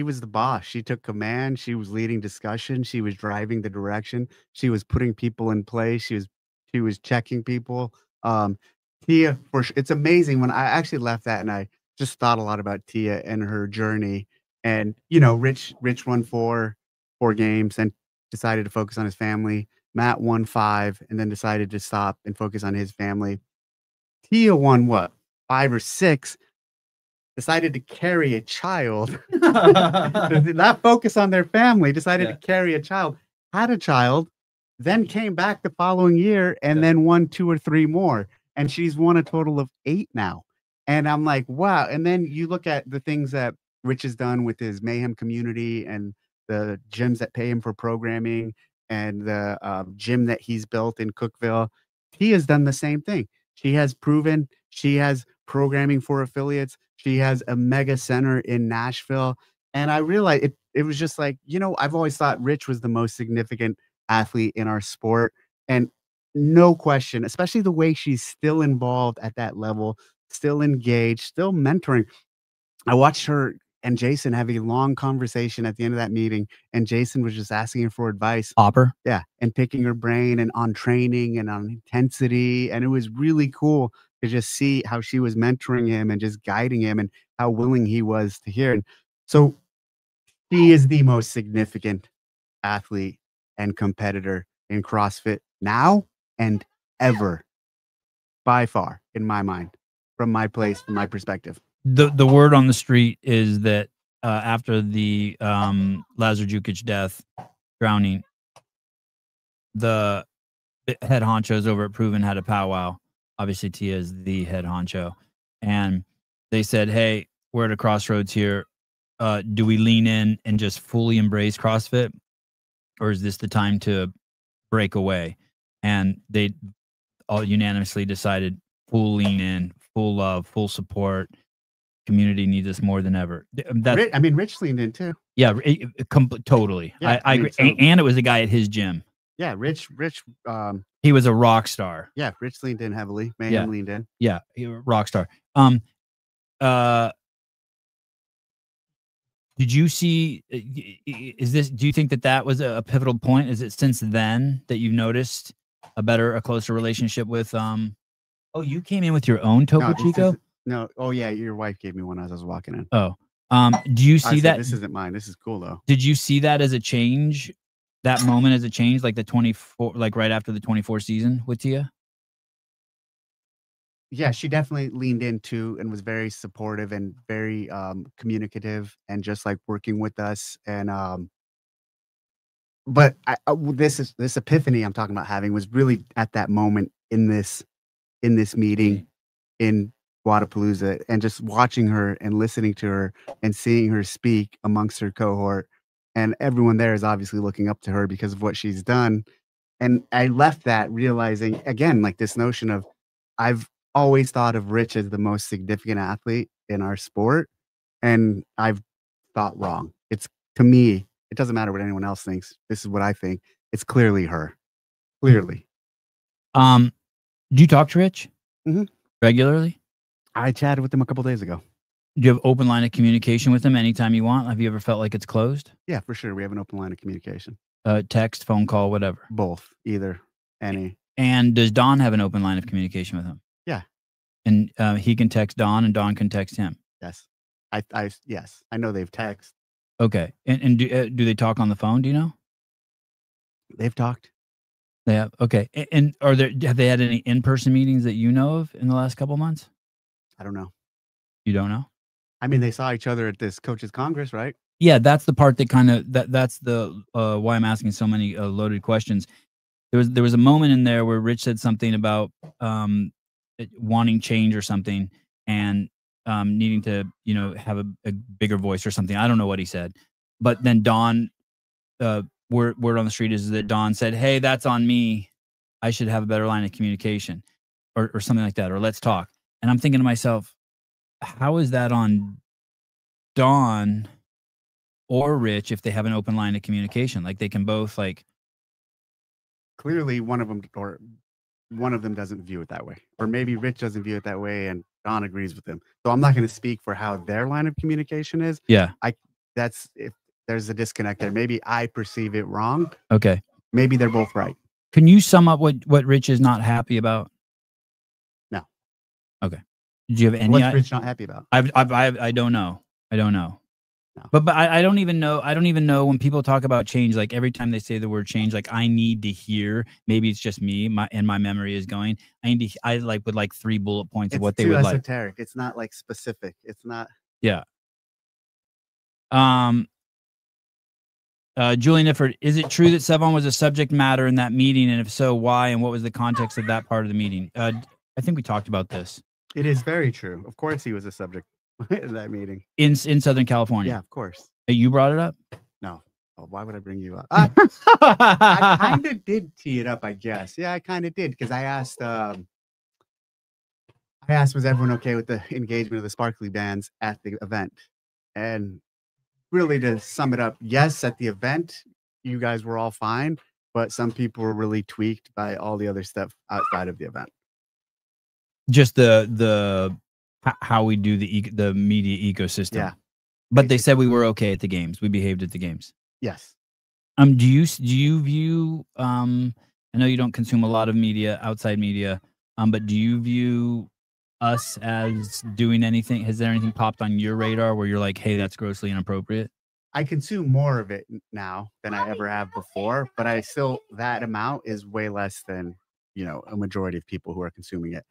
B: was the boss. She took command. She was leading discussion. She was driving the direction. She was putting people in place. She was checking people. Tia, it's amazing when I actually left that and I just thought a lot about Tia and her journey. And Rich won four games and decided to focus on his family. Matt won 5 and then decided to stop and focus on his family. Tia won what, 5 or 6, decided to carry a child. Did not focus on their family, decided to carry a child, had a child, then came back the following year and then won 2 or 3 more. And she's won a total of 8 now. And I'm like, wow. And then you look at the things that Rich has done with his Mayhem community and the gyms that pay him for programming and the gym that he's built in Cookeville. He has done the same thing. She has proven she has programming for affiliates. She has a mega center in Nashville. And I realized it was just like, I've always thought Rich was the most significant athlete in our sport. And no question, especially the way she's still involved at that level, still engaged, still mentoring. I watched her and Jason have a long conversation at the end of that meeting, and Jason was just asking her for advice.
A: Hopper?
B: Yeah, and picking her brain and on training and on intensity. And it was really cool to just see how she was mentoring him and just guiding him and how willing he was to hear. And so she is the most significant athlete and competitor in CrossFit now and ever, by far, in my mind, from my place, from my perspective.
A: The word on the street is that after the Lazar Jukic death, drowning, the head honchos over at Proven had a powwow. Obviously, Tia is the head honcho. And they said, hey, we're at a crossroads here. Do we lean in and just fully embrace CrossFit? Or is this the time to break away? And they all unanimously decided full lean in, full love, full support. Community needs us more than ever.
B: Rich leaned in too.
A: Yeah, totally. Yeah, I agree. And it was a guy at his gym.
B: Yeah, Rich.
A: He was a rock star.
B: Yeah, Rich leaned in heavily. Mayhem leaned in.
A: Yeah, rock star. Did you see? Do you think that was a pivotal point? Is it since then that you've noticed a closer relationship with? Oh, you came in with your own Topo Chico?
B: No. Oh yeah, your wife gave me one as I was walking in.
A: Oh, do you see that?
B: This isn't mine. This is cool though.
A: Did you see that as a change that moment as it changed, like the 24, like right after the 24 season with Tia?
B: Yeah, she definitely leaned into and was very supportive and very communicative and just like working with us. And but this epiphany I'm talking about having was really at that moment in this meeting in Wadapalooza, and just watching her and listening to her and seeing her speak amongst her cohort, and everyone there is obviously looking up to her because of what she's done. And I left that realizing again, like this notion of I've always thought of Rich as the most significant athlete in our sport, and I've thought wrong. It's to me, it doesn't matter what anyone else thinks. This is what I think. It's clearly her. Clearly.
A: Do you talk to Rich
B: Mhm.
A: regularly?
B: I chatted with him a couple days ago.
A: Do you have open line of communication with him anytime you want? Have you ever felt like it's closed?
B: Yeah, for sure. We have an open line of communication.
A: Text, phone call, whatever.
B: Both, either, any.
A: And does Don have an open line of communication with him?
B: Yeah.
A: And he can text Don, and Don can text him.
B: Yes. Yes. I know they've texted.
A: Okay. And do they talk on the phone? Do you know?
B: They've talked.
A: They have. Okay. And have they had any in-person meetings that you know of in the last couple months?
B: I don't know.
A: You don't know?
B: I mean, they saw each other at this coaches congress, right?
A: Yeah, that's the part that kind of that's the why I'm asking so many loaded questions. There was a moment in there where Rich said something about wanting change or something, and needing to have a bigger voice or something. I don't know what he said, but then Don, word on the street is that Don said, "Hey, that's on me. I should have a better line of communication," or something like that, or let's talk. And I'm thinking to myself, how is that on Don or Rich if they have an open line of communication? Like they can both like.
B: Clearly, one of them doesn't view it that way, or maybe Rich doesn't view it that way, and Don agrees with him. So I'm not going to speak for how their line of communication is.
A: Yeah,
B: that's if there's a disconnect there. Maybe I perceive it wrong.
A: Okay.
B: Maybe they're both right.
A: Can you sum up what Rich is not happy about?
B: No.
A: Okay. Do you have any?
B: What's Rich not happy about?
A: I don't know. I don't know.
B: No.
A: But I don't even know. I don't even know when people talk about change. Like every time they say the word change, like I need to hear. Maybe it's just me. My memory is going. I would like 3 bullet points of what they would like.
B: It's too esoteric. It's not like specific. It's not.
A: Yeah. Julian Ifford, is it true that Sevon was a subject matter in that meeting, and if so, why, and what was the context of that part of the meeting? I think we talked about this.
B: It is very true. Of course, he was a subject in that meeting
A: in Southern California.
B: Yeah, of course.
A: You brought it up?
B: No. Oh, why would I bring you up? I kind of did tee it up, I guess. Yeah, I kind of did, because I asked, was everyone okay with the engagement of the sparkly bands at the event? And really, to sum it up, yes, at the event, you guys were all fine, but some people were really tweaked by all the other stuff outside of the event.
A: Just the how we do the media ecosystem.
B: Yeah.
A: But they said we were okay at the games. We behaved at the games.
B: Yes.
A: Do you view I know you don't consume a lot of media, outside media, but do you view us as doing anything? Has there anything popped on your radar where you're like, hey, that's grossly inappropriate?
B: I consume more of it now than I ever have before, but that amount is way less than, a majority of people who are consuming it.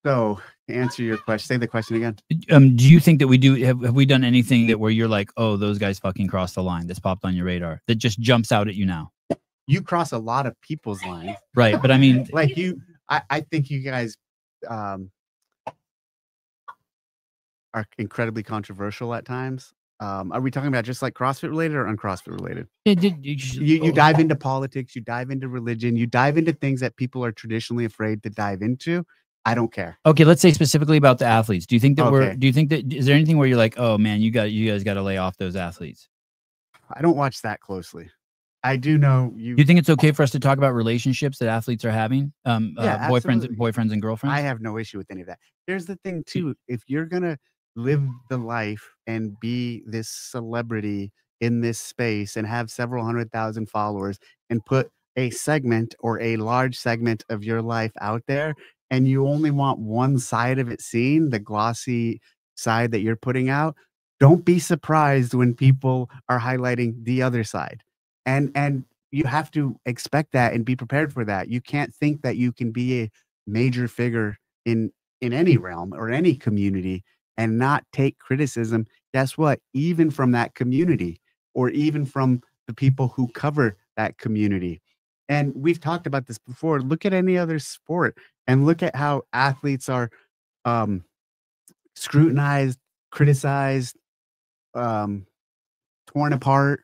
B: So to answer your question, say the question again.
A: Do you think that we do, have we done anything that where you're like, oh, those guys fucking crossed the line, that's popped on your radar, that just jumps out at you now?
B: You cross a lot of people's lines.
A: Right. But I mean,
B: like I think you guys are incredibly controversial at times. Are we talking about just like CrossFit related or uncrossfit related? You dive into politics, you dive into religion, you dive into things that people are traditionally afraid to dive into. I don't care.
A: Okay, let's say specifically about the athletes. Do you think that is there anything where you're like, oh man, you guys got to lay off those athletes?
B: I don't watch that closely. I do know you.
A: Do you think it's okay for us to talk about relationships that athletes are having?
B: Yeah,
A: boyfriends and girlfriends?
B: I have no issue with any of that. Here's the thing too. If you're going to live the life and be this celebrity in this space and have several 100,000 followers and put a segment or a large segment of your life out there, and you only want one side of it seen, the glossy side that you're putting out, don't be surprised when people are highlighting the other side. And you have to expect that and be prepared for that. You can't think that you can be a major figure in any realm or any community and not take criticism. Guess what? Even from that community or even from the people who cover that community. And we've talked about this before. Look at any other sport and look at how athletes are um, scrutinized, criticized, um, torn apart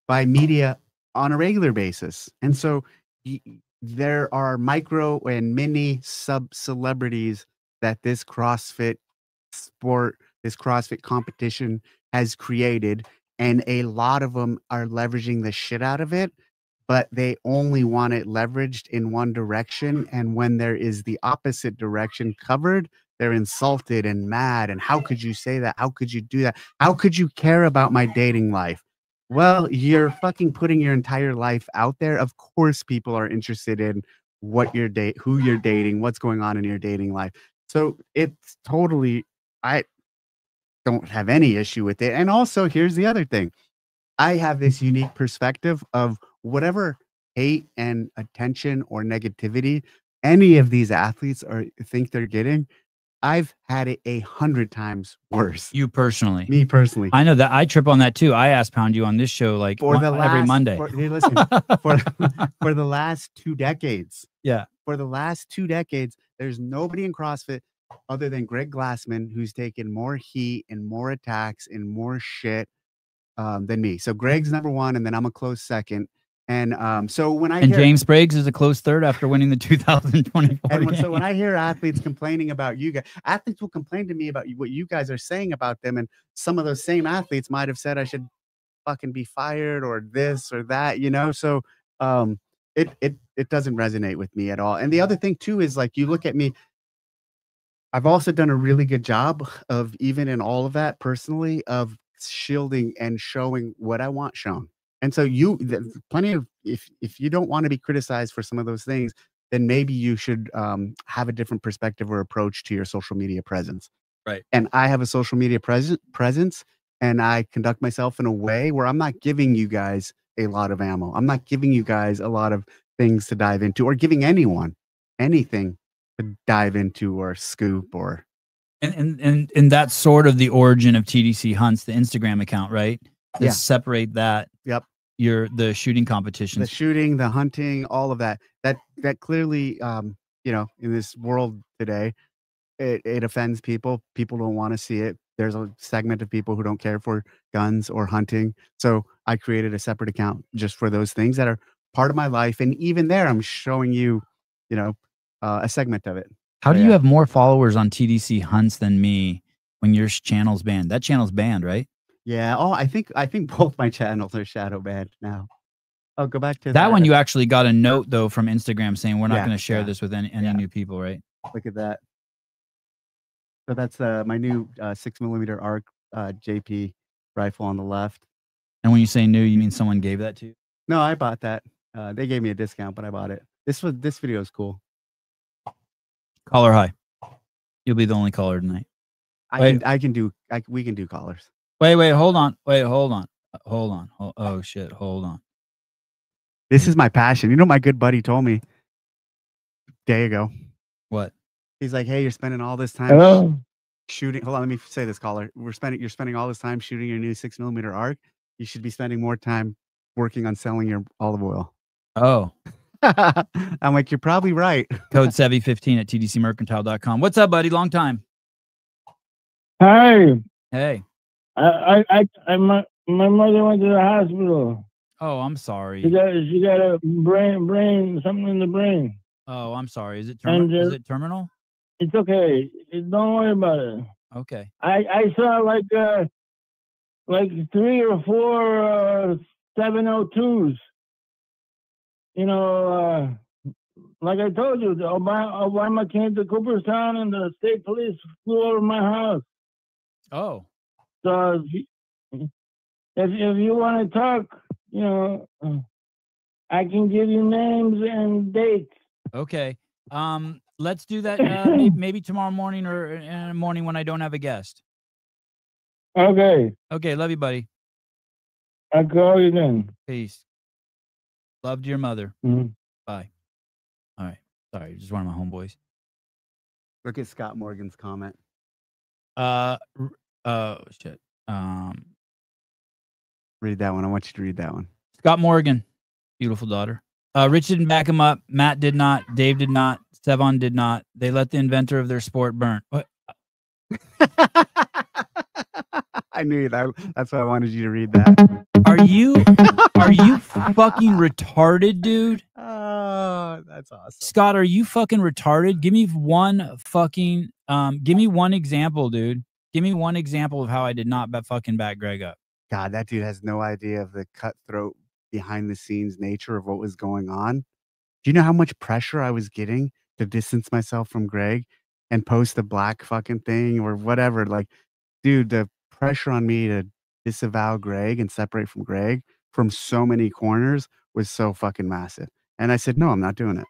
B: by media on a regular basis. And so there are micro and mini sub celebrities that this CrossFit sport, this CrossFit competition has created. And a lot of them are leveraging the shit out of it, but they only want it leveraged in one direction. And when there is the opposite direction covered, they're insulted and mad. And how could you say that? How could you do that? How could you care about my dating life? Well, you're fucking putting your entire life out there. Of course, people are interested in what you're who you're dating, what's going on in your dating life. So it's totally, I don't have any issue with it. And also, here's the other thing. I have this unique perspective of whatever hate and attention or negativity any of these athletes think they're getting. I've had it 100 times worse.
A: You personally.
B: Me personally.
A: I know that. I trip on that too. I ask Pound you on this show like every Monday.
B: Hey, listen, for the last 2 decades.
A: Yeah.
B: For the last 2 decades, there's nobody in CrossFit other than Greg Glassman who's taken more heat and more attacks and more shit than me. So Greg's number 1, and then I'm a close second. And so when I hear
A: James Briggs is a close third after winning the 2024
B: so when I hear athletes complaining about you guys, athletes will complain to me about what you guys are saying about them, and some of those same athletes might have said I should fucking be fired or this or that, you know. So it doesn't resonate with me at all. And the other thing too is, like, you look at me, I've also done a really good job of, even in all of that personally, of shielding and showing what I want shown. And so plenty of, if you don't want to be criticized for some of those things, then maybe you should have a different perspective or approach to your social media presence.
A: Right.
B: And I have a social media presence, and I conduct myself in a way where I'm not giving you guys a lot of ammo. I'm not giving you guys a lot of things to dive into, or giving anyone anything to dive into or scoop or.
A: And that's sort of the origin of TDC Hunts, the Instagram account, right? To separate that.
B: Yep.
A: The shooting competitions,
B: the shooting, the hunting, all of that clearly, in this world today, it offends people. People don't want to see it. There's a segment of people who don't care for guns or hunting. So I created a separate account just for those things that are part of my life. And even there, I'm showing you, a segment of it.
A: How do you have more followers on TDC Hunts than me when your channel's banned? That channel's banned, right?
B: Yeah. Oh, I think both my channels are shadow banned now. I'll go back to
A: that one. You actually got a note though from Instagram saying we're not going to share this with any new people, right?
B: Look at that. So that's my new 6mm ARC JP rifle on the left.
A: And when you say new, you mean someone gave that to you?
B: No, I bought that. They gave me a discount, but I bought it. This video is cool.
A: Caller high. You'll be the only caller tonight.
B: We can do callers.
A: Wait, hold on. Oh shit, hold on.
B: This is my passion. You know, my good buddy told me a day ago.
A: What?
B: He's like, hey, you're spending all this time shooting. Hold on, let me say this, caller. You're spending all this time shooting your new 6mm ARC. You should be spending more time working on selling your olive oil.
A: Oh.
B: I'm like, you're probably right.
A: Code Sevy15 at tdcmercantile.com. What's up, buddy? Long time.
F: Hi.
A: Hey.
F: My mother went to the hospital.
A: Oh, I'm sorry.
F: She got a brain, something in the brain.
A: Oh, I'm sorry. Is it terminal? Is it terminal?
F: It's okay. Don't worry about it.
A: Okay.
F: I saw like 3 or 4 702s. You know, like I told you, Obama came to Cooperstown and the state police flew over my house.
A: Oh.
F: So if you want to talk, I can give you names and dates.
A: Okay. Let's do that maybe tomorrow morning or in the morning when I don't have a guest.
F: Okay.
A: Okay, love you, buddy.
F: I'll call you then.
A: Peace. Love to your mother.
F: Mhm.
A: Bye. All right. Sorry, just one of my homeboys.
B: Look at Scott Morgan's comment.
A: Shit.
B: Read that one. I want you to read that one.
A: Scott Morgan, beautiful daughter. Rich didn't back him up. Matt did not. Dave did not. Sevon did not. They let the inventor of their sport burn. What?
B: I knew that. That's why I wanted you to read that.
A: Are you fucking retarded, dude?
B: Oh, that's awesome.
A: Scott, are you fucking retarded? Give me one fucking give me one example, dude. Give me one example of how I did not fucking back Greg up.
B: God, that dude has no idea of the cutthroat behind the scenes nature of what was going on. Do you know how much pressure I was getting to distance myself from Greg and post the black fucking thing or whatever? Like, dude, the pressure on me to disavow Greg and separate from Greg from so many corners was so fucking massive. And I said, no, I'm not doing it.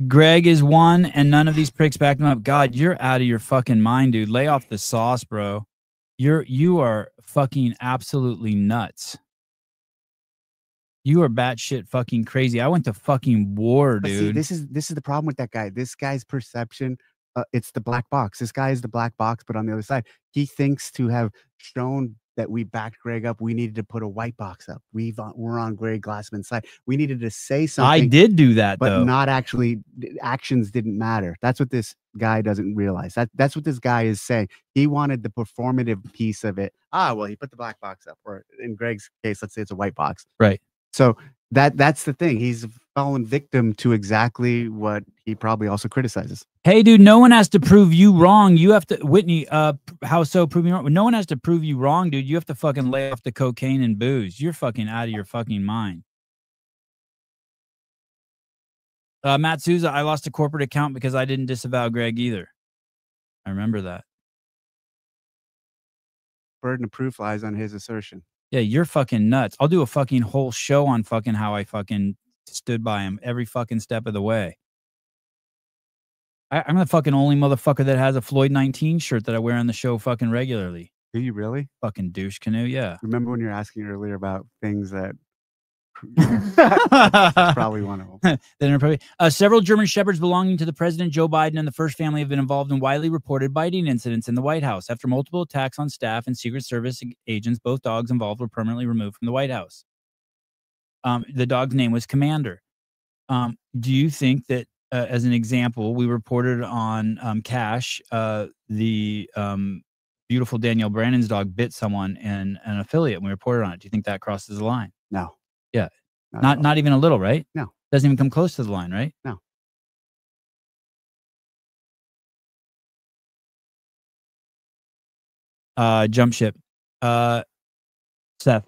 A: Greg is one, and none of these pricks backed him up. God, you're out of your fucking mind, dude. Lay off the sauce, bro. You are fucking absolutely nuts. You are batshit fucking crazy. I went to fucking war, dude.
B: But see, this is the problem with that guy. This guy's perception, it's the black box. This guy is the black box, but on the other side, he thinks to have shown that we backed Greg up, we needed to put a white box up. We're on Greg Glassman's side. We needed to say something.
A: I did do that,
B: but
A: though.
B: Not actually. Actions didn't matter. That's what this guy doesn't realize. That's what this guy is saying. He wanted the performative piece of it. Well, he put the black box up, or in Greg's case, let's say it's a white box.
A: Right.
B: So that's the thing. He's fallen victim to exactly what he probably also criticizes.
A: Hey, dude, no one has to prove you wrong. You have to, Whitney, how so prove me wrong? No one has to prove you wrong, dude. You have to fucking lay off the cocaine and booze. You're fucking out of your fucking mind. Matt Souza, I lost a corporate account because I didn't disavow Greg either. I remember that.
B: Burden of proof lies on his assertion.
A: Yeah, you're fucking nuts. I'll do a fucking whole show on fucking how I fucking stood by him every fucking step of the way. I'm the fucking only motherfucker that has a Floyd 19 shirt that I wear on the show fucking regularly.
B: Do you really?
A: Fucking douche canoe, yeah.
B: Remember when you were asking earlier about things that probably one of them.
A: Several German shepherds belonging to the President Joe Biden and the first family have been involved in widely reported biting incidents in the White House. After multiple attacks on staff and Secret Service agents, both dogs involved were permanently removed from the White House. The dog's name was Commander. Do you think that, as an example, we reported on Cash, the beautiful Danielle Brannon's dog bit someone in an affiliate, and we reported on it. Do you think that crosses the line?
B: No.
A: Yeah. Not even a little, right?
B: No.
A: Doesn't even come close to the line, right?
B: No.
A: Jump ship. Seth.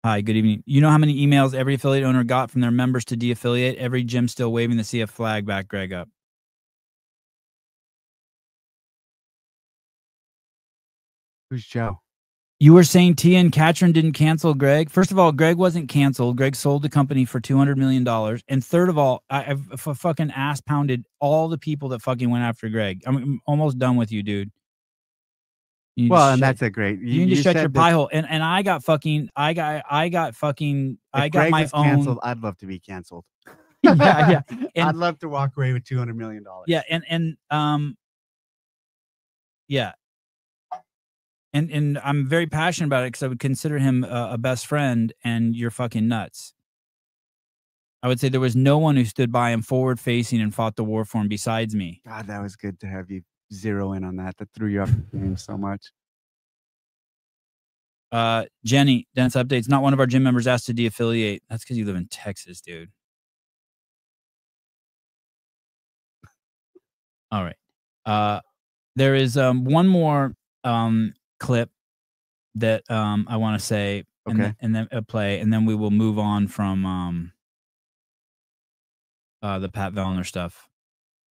A: Hi, good evening. You know how many emails every affiliate owner got from their members to de-affiliate? Every gym still waving the CF flag back Greg up.
B: Who's Joe?
A: You were saying Tia and Katrin didn't cancel Greg. First of all, Greg wasn't canceled. Greg sold the company for $200 million. And third of all, I've fucking ass pounded all the people that fucking went after Greg. I'm almost done with you, dude.
B: That's a great.
A: You need to shut your pie hole. And I got fucking. I got
B: Greg
A: my
B: was
A: own.
B: Canceled, I'd love to be canceled.
A: Yeah.
B: I'd love to walk away with $200 million.
A: Yeah, yeah. And I'm very passionate about it because I would consider him a best friend, and you're fucking nuts. I would say there was no one who stood by him forward facing and fought the war for him besides me.
B: God, that was good to have you zero in on that. That threw you off the game so much.
A: Jenny, Dense Updates. Not one of our gym members asked to de-affiliate. That's because you live in Texas, dude. All right. There is one more clip that I want to say,
B: okay,
A: and then play, and then we will move on from the Pat Vellner stuff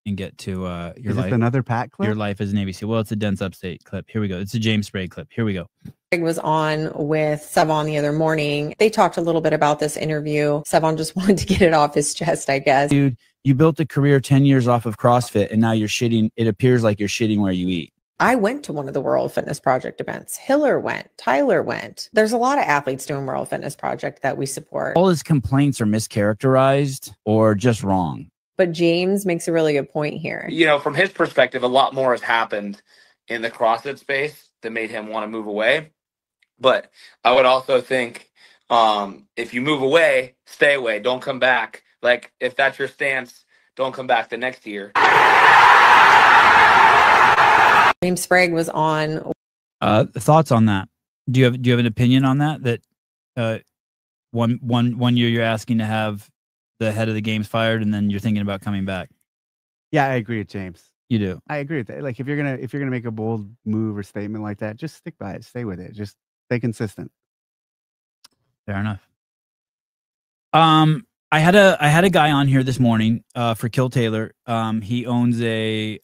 A: and get to your
B: is
A: life.
B: Is another Pat clip?
A: Your life as an ABC. Well, it's a Dense Upstate clip. Here we go. It's a James Sprague clip. Here we go.
G: Greg was on with Sevon the other morning. They talked a little bit about this interview. Sevon just wanted to get it off his chest, I guess.
A: Dude, you built a career 10 years off of CrossFit, and now you're shitting. It appears like you're shitting where you eat.
G: I went to one of the World Fitness Project events. Hiller went. Tyler went. There's a lot of athletes doing World Fitness Project that we support.
A: All his complaints are mischaracterized or just wrong.
G: But James makes a really good point here.
H: You know, from his perspective, a lot more has happened in the CrossFit space that made him want to move away. But I would also think if you move away, stay away. Don't come back. Like, if that's your stance, don't come back the next year.
G: James Sprague was on.
A: Thoughts on that? Do you have an opinion on that? That one year you're asking to have the head of the games fired, and then you're thinking about coming back.
B: Yeah, I agree with James.
A: You do.
B: I agree with that. Like if you're gonna make a bold move or statement like that, just stick by it. Stay with it. Just stay consistent.
A: Fair enough. I had a guy on here this morning for Kill Taylor. He owns a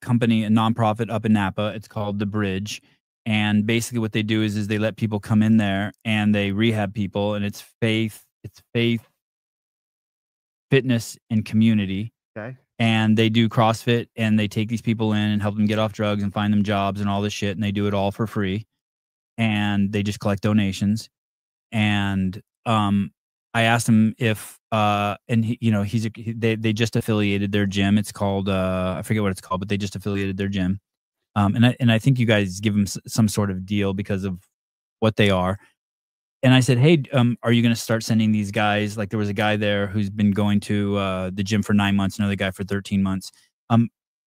A: company, a nonprofit up in Napa. It's called The Bridge. And basically what they do is they let people come in there and they rehab people, and it's faith, fitness, and community.
B: Okay.
A: And they do CrossFit, and they take these people in and help them get off drugs and find them jobs and all this shit. And they do it all for free. And they just collect donations. And I asked him if and he, you know, they just affiliated their gym. It's called I forget what it's called, but they just affiliated their gym. And I think you guys give them some sort of deal because of what they are. And I said, hey, are you going to start sending these guys? Like there was a guy there who's been going to the gym for 9 months, another guy for 13 months.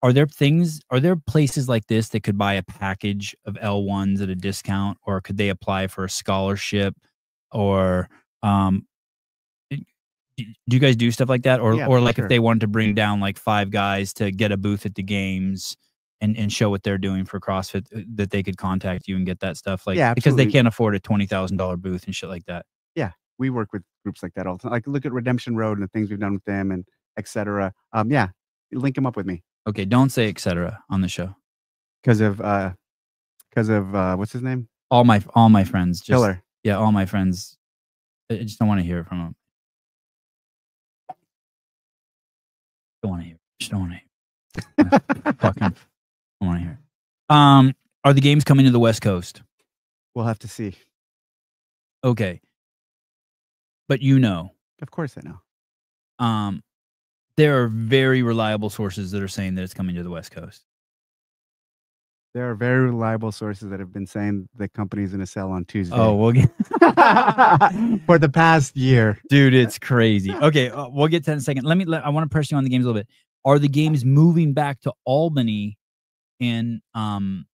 A: Are there places like this that could buy a package of L1s at a discount, or could they apply for a scholarship, or do you guys do stuff like that? Or,
B: Yeah,
A: or like
B: sure.
A: if they wanted to bring down like 5 guys to get a booth at the games and show what they're doing for CrossFit, that they could contact you and get that stuff, like,
B: Yeah,
A: because they
B: absolutely.
A: can't afford a $20,000 booth and shit like that.
B: Yeah, we work with groups like that all the time. Like look at Redemption Road and the things we've done with them and etc. Yeah, link them up with me
A: Okay, don't say etc. on the show.
B: because of what's his name?
A: All my friends, just,
B: Killer.
A: yeah, all my friends. I just don't want to hear it from them. Don't want to hear. Just don't want to hear. Fucking, don't want to hear. Are the games coming to the West Coast?
B: We'll have to see.
A: Okay, but you know,
B: Of course, I know.
A: there are very reliable sources that are saying that it's coming to the West Coast.
B: There are very reliable sources that have been saying the company's going to sell on Tuesday.
A: Oh, we'll get
B: For the past year.
A: dude, it's crazy. Okay, we'll get to that in a second. I want to press you on the games a little bit. Are the games moving back to Albany in
B: God,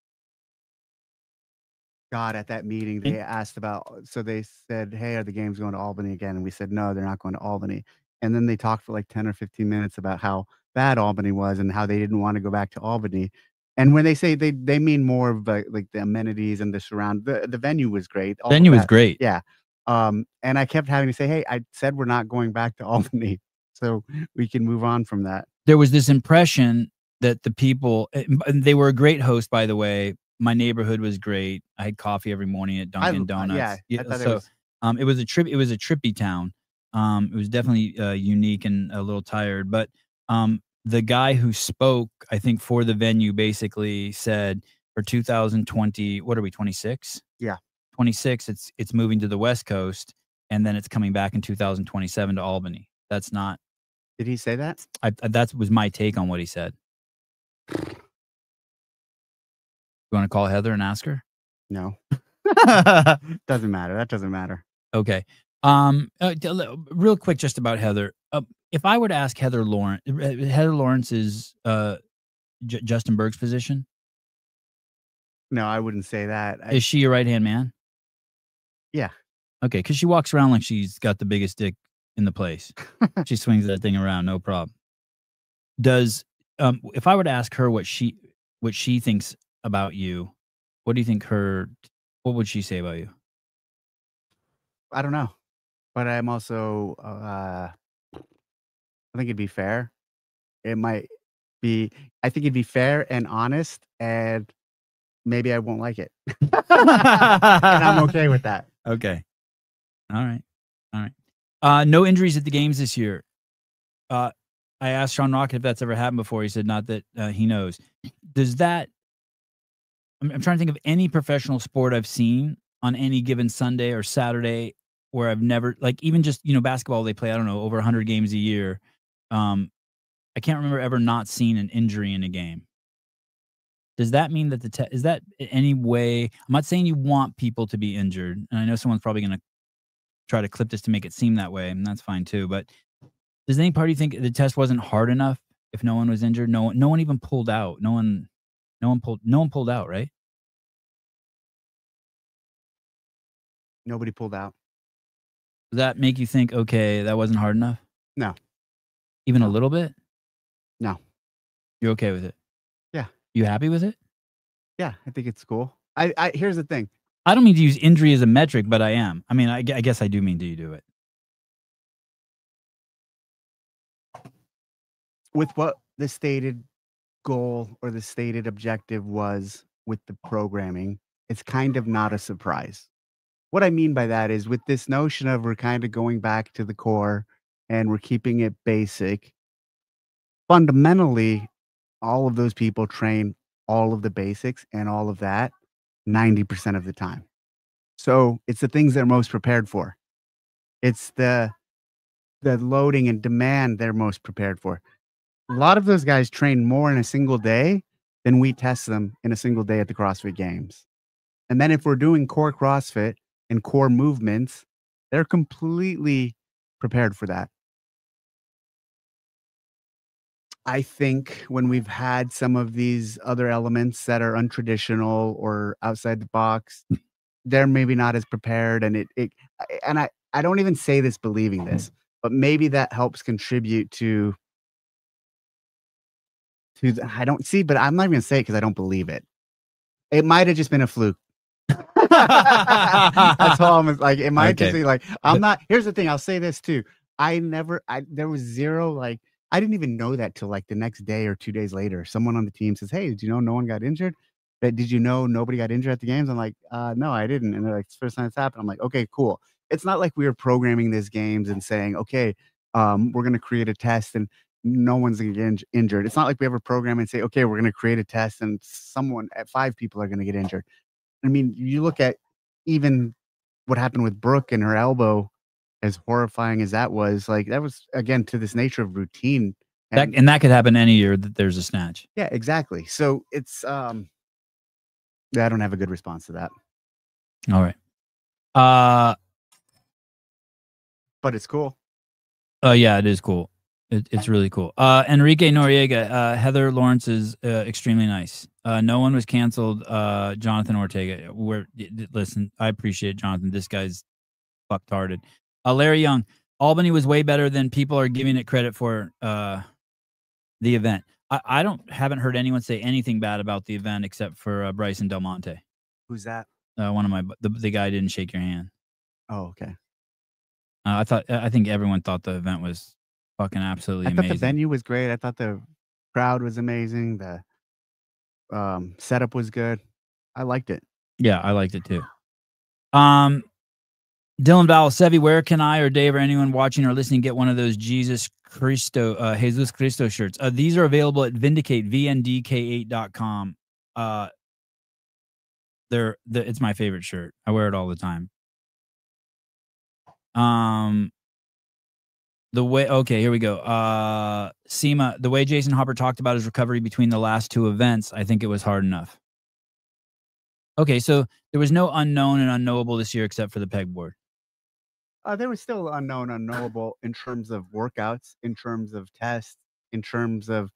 B: at that meeting, they asked about, so they said, hey, are the games going to Albany again? And we said, no, they're not going to Albany. And then they talked for like 10 or 15 minutes about how bad Albany was and how they didn't want to go back to Albany. And when they say they mean more of like the amenities and the surround, the venue was great. all of
A: venue was
B: that.
A: great.
B: Yeah. And I kept having to say, hey, I said we're not going back to Albany. So we can move on from that.
A: There was this impression that the people, and they were a great host, by the way. My neighborhood was great. I had coffee every morning at Dunkin' Donuts.
B: Yeah, I thought
A: so it was a trippy town. It was definitely unique and a little tired. But the guy who spoke, I think, for the venue basically said for 2020, what are we, 26?
B: Yeah.
A: 26, it's moving to the West Coast, and then it's coming back in 2027 to Albany. That's not.
B: Did he say that?
A: That was my take on what he said. You want to call Heather and ask her?
B: No. Doesn't matter. That doesn't matter.
A: Okay. Real quick, just about Heather. If I were to ask Heather Lawrence is Justin Berg's position.
B: No, I wouldn't say that.
A: Is she your right-hand man?
B: Yeah.
A: Okay, because she walks around like she's got the biggest dick in the place. She swings that thing around, no problem. Does if I were to ask her what she thinks about you, what do you think what would she say about you?
B: I don't know. But I'm also I think it'd be fair. It might be, I think it'd be fair and honest, and maybe I won't like it. And I'm okay with that.
A: Okay. All right. No injuries at the games this year. I asked Sean Rocket if that's ever happened before. He said not that he knows. does that? I'm trying to think of any professional sport I've seen on any given Sunday or Saturday where I've never, like, even just, basketball, they play, I don't know, over 100 games a year. I can't remember ever not seeing an injury in a game. Does that mean that is that in any way? I'm not saying you want people to be injured, and I know someone's probably going to try to clip this to make it seem that way, and that's fine too. But does any party think the test wasn't hard enough if no one was injured? No one even pulled out. No one pulled out, right?
B: Nobody pulled out.
A: Does that make you think, okay, that wasn't hard enough?
B: No.
A: Even a little bit?
B: No.
A: You're okay with it?
B: Yeah.
A: You happy with it?
B: Yeah, I think it's cool. I here's the thing.
A: I don't mean to use injury as a metric, but I am. I mean, I guess I do mean do it.
B: With what the stated goal or the stated objective was with the programming, it's kind of not a surprise. What I mean by that is with this notion of we're kind of going back to the core and we're keeping it basic, fundamentally, all of those people train all of the basics and all of that 90% of the time. So it's the things they're most prepared for. It's the loading and demand they're most prepared for. A lot of those guys train more in a single day than we test them in a single day at the CrossFit Games. And then if we're doing core CrossFit and core movements, they're completely prepared for that. I think when we've had some of these other elements that are untraditional or outside the box, they're maybe not as prepared. And I don't even say this believing this, but maybe that helps contribute to I don't see, but I'm not even gonna say it because I don't believe it. It might have just been a fluke. That's all I'm like. It might just be like, I'm not. Here's the thing. I'll say this too. There was zero, like, I didn't even know that till like the next day or 2 days later. Someone on the team says, "Hey, did you know no one got injured? But did you know nobody got injured at the games?" I'm like, "No, I didn't." And they're like, "It's the first time it's happened." I'm like, "Okay, cool." It's not like we were programming these games and saying, "Okay, we're gonna create a test and no one's gonna get injured." It's not like we ever program and say, "Okay, we're gonna create a test and someone at 5 people are gonna get injured." I mean, you look at even what happened with Brooke and her elbow, as horrifying as that was again to this nature of routine.
A: And that could happen any year that there's a snatch.
B: Yeah, exactly. So it's I don't have a good response to that.
A: All right.
B: But it's cool.
A: Yeah, it is cool. It's really cool. Enrique Noriega, Heather Lawrence is extremely nice. No one was canceled. Jonathan Ortega. Listen, I appreciate Jonathan. This guy's fucktarded. Larry Young, Albany was way better than people are giving it credit for. The event. I haven't heard anyone say anything bad about the event except for Bryson Del Monte.
B: Who's that?
A: One of the guy didn't shake your hand.
B: Oh, okay.
A: I think everyone thought the event was fucking absolutely amazing.
B: I thought the venue was great. I thought the crowd was amazing. The setup was good. I liked it.
A: Yeah, I liked it too. Dylan Val, Sevi, where can I or Dave or anyone watching or listening get one of those Jesus Cristo shirts? These are available at Vindicate, VNDK8.com. It's my favorite shirt. I wear it all the time. Here we go. Seema, the way Jason Hopper talked about his recovery between the last 2 events, I think it was hard enough. Okay, so there was no unknown and unknowable this year except for the pegboard.
B: There was still unknown, unknowable in terms of workouts, in terms of tests, in terms of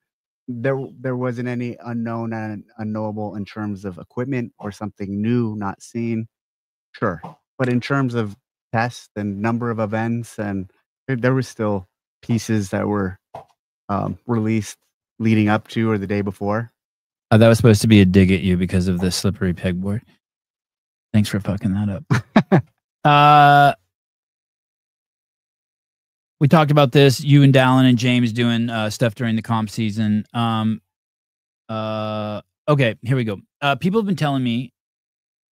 B: there wasn't any unknown and unknowable in terms of equipment or something new not seen. Sure, but in terms of tests and number of events, and there were still pieces that were released leading up to or the day before.
A: That was supposed to be a dig at you because of the slippery pegboard. Thanks for fucking that up. We talked about this. You and Dallin and James doing stuff during the comp season. Okay, here we go. People have been telling me,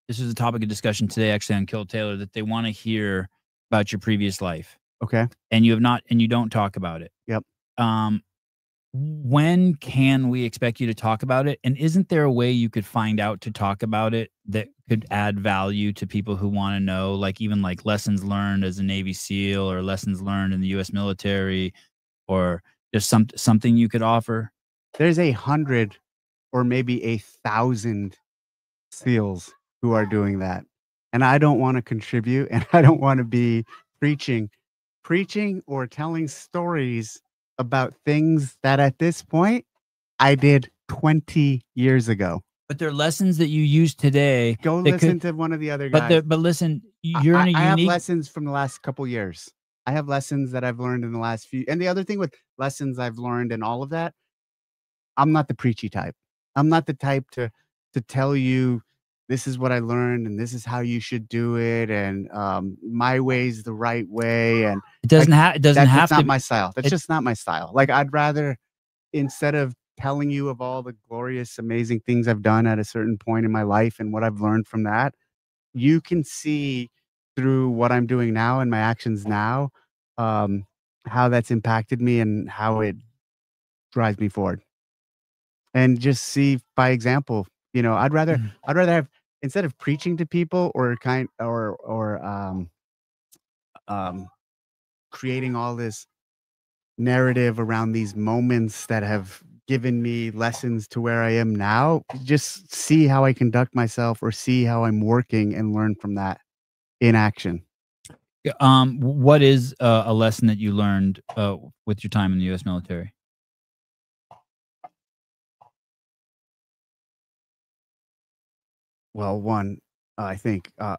A: this is a topic of discussion today, actually, on Kill Taylor, that they want to hear about your previous life.
B: Okay.
A: And you have not, and you don't talk about it.
B: Yep.
A: when can we expect you to talk about it? And isn't there a way you could find out to talk about it that could add value to people who want to know, like even like lessons learned as a Navy SEAL or lessons learned in the U.S. military, or just something you could offer?
B: There's 100 or maybe 1,000 SEALs who are doing that. And I don't want to contribute, and I don't want to be preaching or telling stories about things that at this point I did 20 years ago.
A: But there are lessons that you use today.
B: Go
A: that
B: listen
A: could,
B: to one of the other guys.
A: but listen, you're in a
B: I have
A: unique.
B: lessons from the last couple years. I have lessons that I've learned in the last few. And the other thing with lessons I've learned and all of that, I'm not the preachy type. I'm not the type to tell you this is what I learned and this is how you should do it, and my way's the right way. And
A: It doesn't
B: like,
A: have. It doesn't
B: that's
A: have to.
B: not my style. That's just not my style. Like, I'd rather, instead of telling you of all the glorious, amazing things I've done at a certain point in my life and what I've learned from that, you can see through what I'm doing now and my actions now, how that's impacted me and how it drives me forward. And just see by example, I'd rather have, instead of preaching to people or creating all this narrative around these moments that have given me lessons to where I am now, just see how I conduct myself or see how I'm working and learn from that in action.
A: What is a lesson that you learned with your time in the U.S. military?
B: Well, one, I think I'm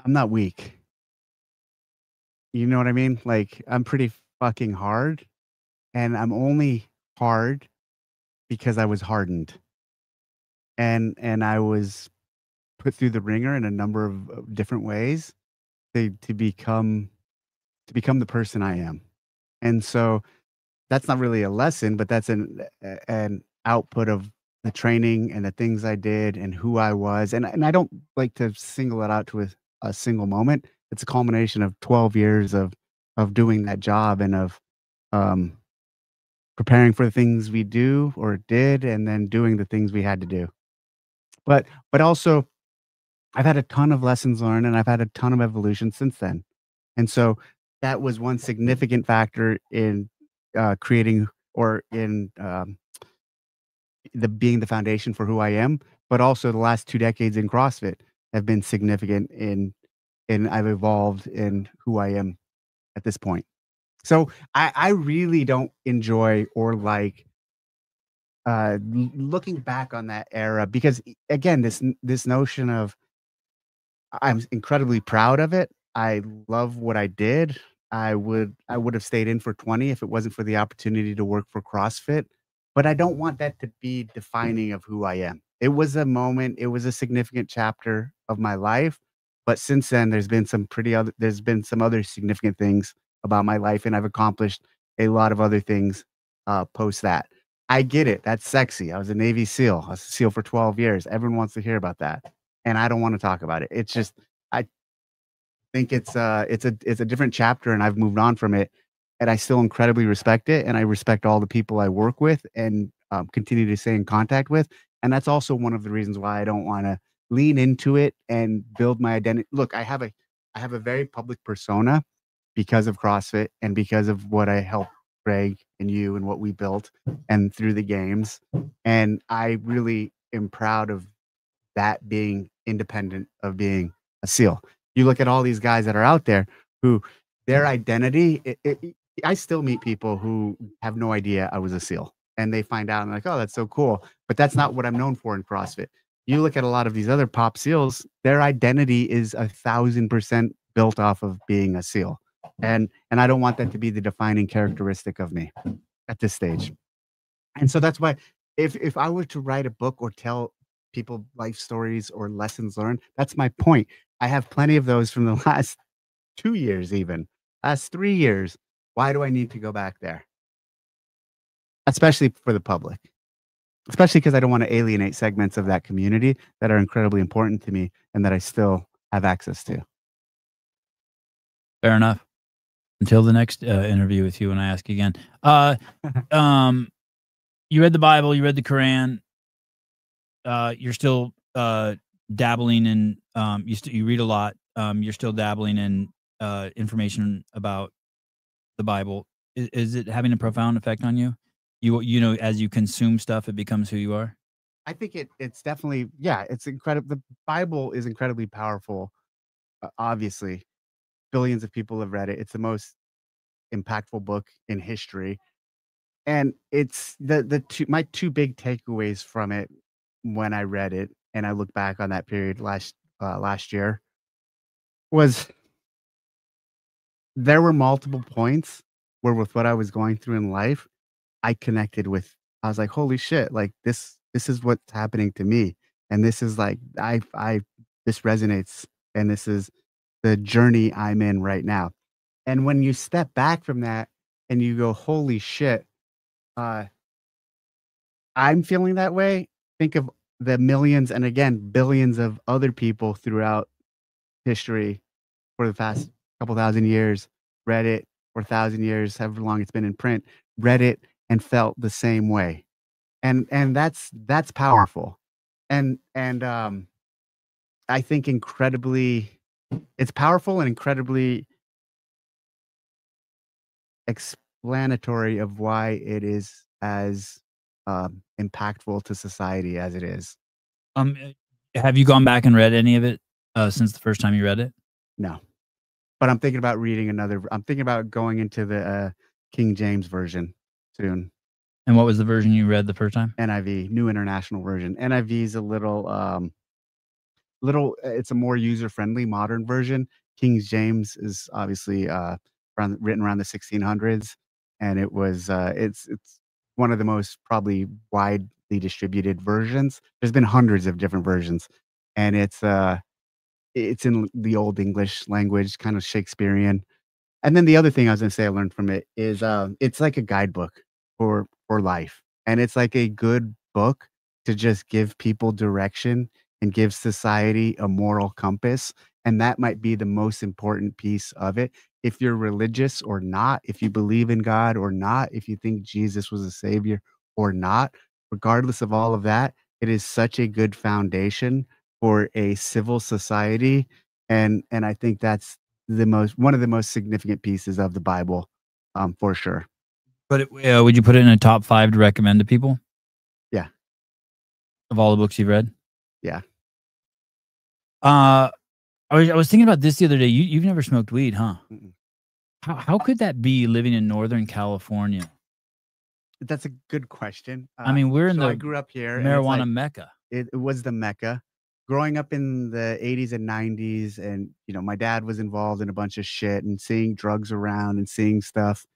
B: not weak. You know what I mean? Like, I'm pretty fucking hard, and I'm only hard because I was hardened. And I was put through the ringer in a number of different ways to become the person I am. And so that's not really a lesson, but that's an output of the training and the things I did and who I was. And I don't like to single it out to a single moment. It's a culmination of 12 years of doing that job and of um, preparing for the things we do or did, and then doing the things we had to do. But also, I've had a ton of lessons learned, and I've had a ton of evolution since then. And so that was one significant factor in creating, or in being the foundation for who I am. But also the last 2 decades in CrossFit have been significant in I've evolved in who I am at this point. So I really don't enjoy or like looking back on that era, because again, this notion of, I'm incredibly proud of it. I love what I did. I would have stayed in for 20 if it wasn't for the opportunity to work for CrossFit, but I don't want that to be defining of who I am. It was a moment, it was a significant chapter of my life, but since then there's been some other significant things about my life, and I've accomplished a lot of other things post that. I get it. That's sexy. I was a Navy SEAL. I was a SEAL for 12 years. Everyone wants to hear about that, and I don't want to talk about it. It's just, I think it's a different chapter, and I've moved on from it, and I still incredibly respect it, and I respect all the people I work with and continue to stay in contact with. And that's also one of the reasons why I don't want to lean into it and build my identity. Look, I have a very public persona because of CrossFit and because of what I helped Greg and you and what we built and through the games. And I really am proud of that being independent of being a SEAL. You look at all these guys that are out there who their identity, I still meet people who have no idea I was a SEAL, and they find out and like, oh, that's so cool. But that's not what I'm known for in CrossFit. You look at a lot of these other pop SEALs, their identity is 1,000% built off of being a SEAL. And I don't want that to be the defining characteristic of me at this stage. And so that's why if I were to write a book or tell people life stories or lessons learned, that's my point. I have plenty of those from the last 2 years, even last 3 years. Why do I need to go back there? Especially for the public. especially because I don't want to alienate segments of that community that are incredibly important to me and that I still have access to.
A: Fair enough. Until the next interview with you when I ask again. You read the Bible, you read the Quran. You're still dabbling in you read a lot. You're still dabbling in information about the Bible. Is it having a profound effect on you? You know, as you consume stuff, it becomes who you are.
B: I think it's definitely, yeah, it's incredible. The Bible is incredibly powerful. Obviously, billions of people have read it. It's the most impactful book in history. And it's my two big takeaways from it when I read it and I look back on that period last year was there were multiple points where with what I was going through in life, I connected with. I was like, holy shit, like this is what's happening to me. And this is like I this resonates and this is the journey I'm in right now. And when you step back from that and you go, holy shit, uh I'm feeling that way. Think of the millions and again billions of other people throughout history for the past couple thousand years read it, or 1,000 years, however long it's been in print, read it and felt the same way. And that's powerful. And I think incredibly it's powerful and incredibly explanatory of why it is as impactful to society as it is.
A: Have you gone back and read any of it since the first time you read it?
B: No. But I'm thinking about reading another. I'm thinking about going into the King James version soon.
A: And what was the version you read the first time?
B: NIV, New International Version. NIV is a little. It's a more user friendly modern version. King James is obviously written around the 1600s, and it was it's one of the most probably widely distributed versions. There's been hundreds of different versions, and it's in the Old English language, kind of Shakespearean. And then the other thing I was gonna say I learned from it is, it's like a guidebook for life, and it's like a good book to just give people direction and give society a moral compass, and that might be the most important piece of it. If you're religious or not, if you believe in God or not, if you think Jesus was a savior or not, regardless of all of that, it is such a good foundation for a civil society, and I think that's the most one of the most significant pieces of the Bible, for sure.
A: But would you put it in a top 5 to recommend to people?
B: Yeah.
A: Of all the books you've read?
B: Yeah.
A: I was thinking about this the other day. You've never smoked weed, huh?
B: Mm-mm.
A: How could that be living in Northern California?
B: That's a good question.
A: I mean, we're in
B: So I
A: the
B: grew up here, and it's
A: marijuana
B: like
A: mecca.
B: it was the mecca. Growing up in the 80s and 90s, and my dad was involved in a bunch of shit and seeing drugs around and seeing stuff.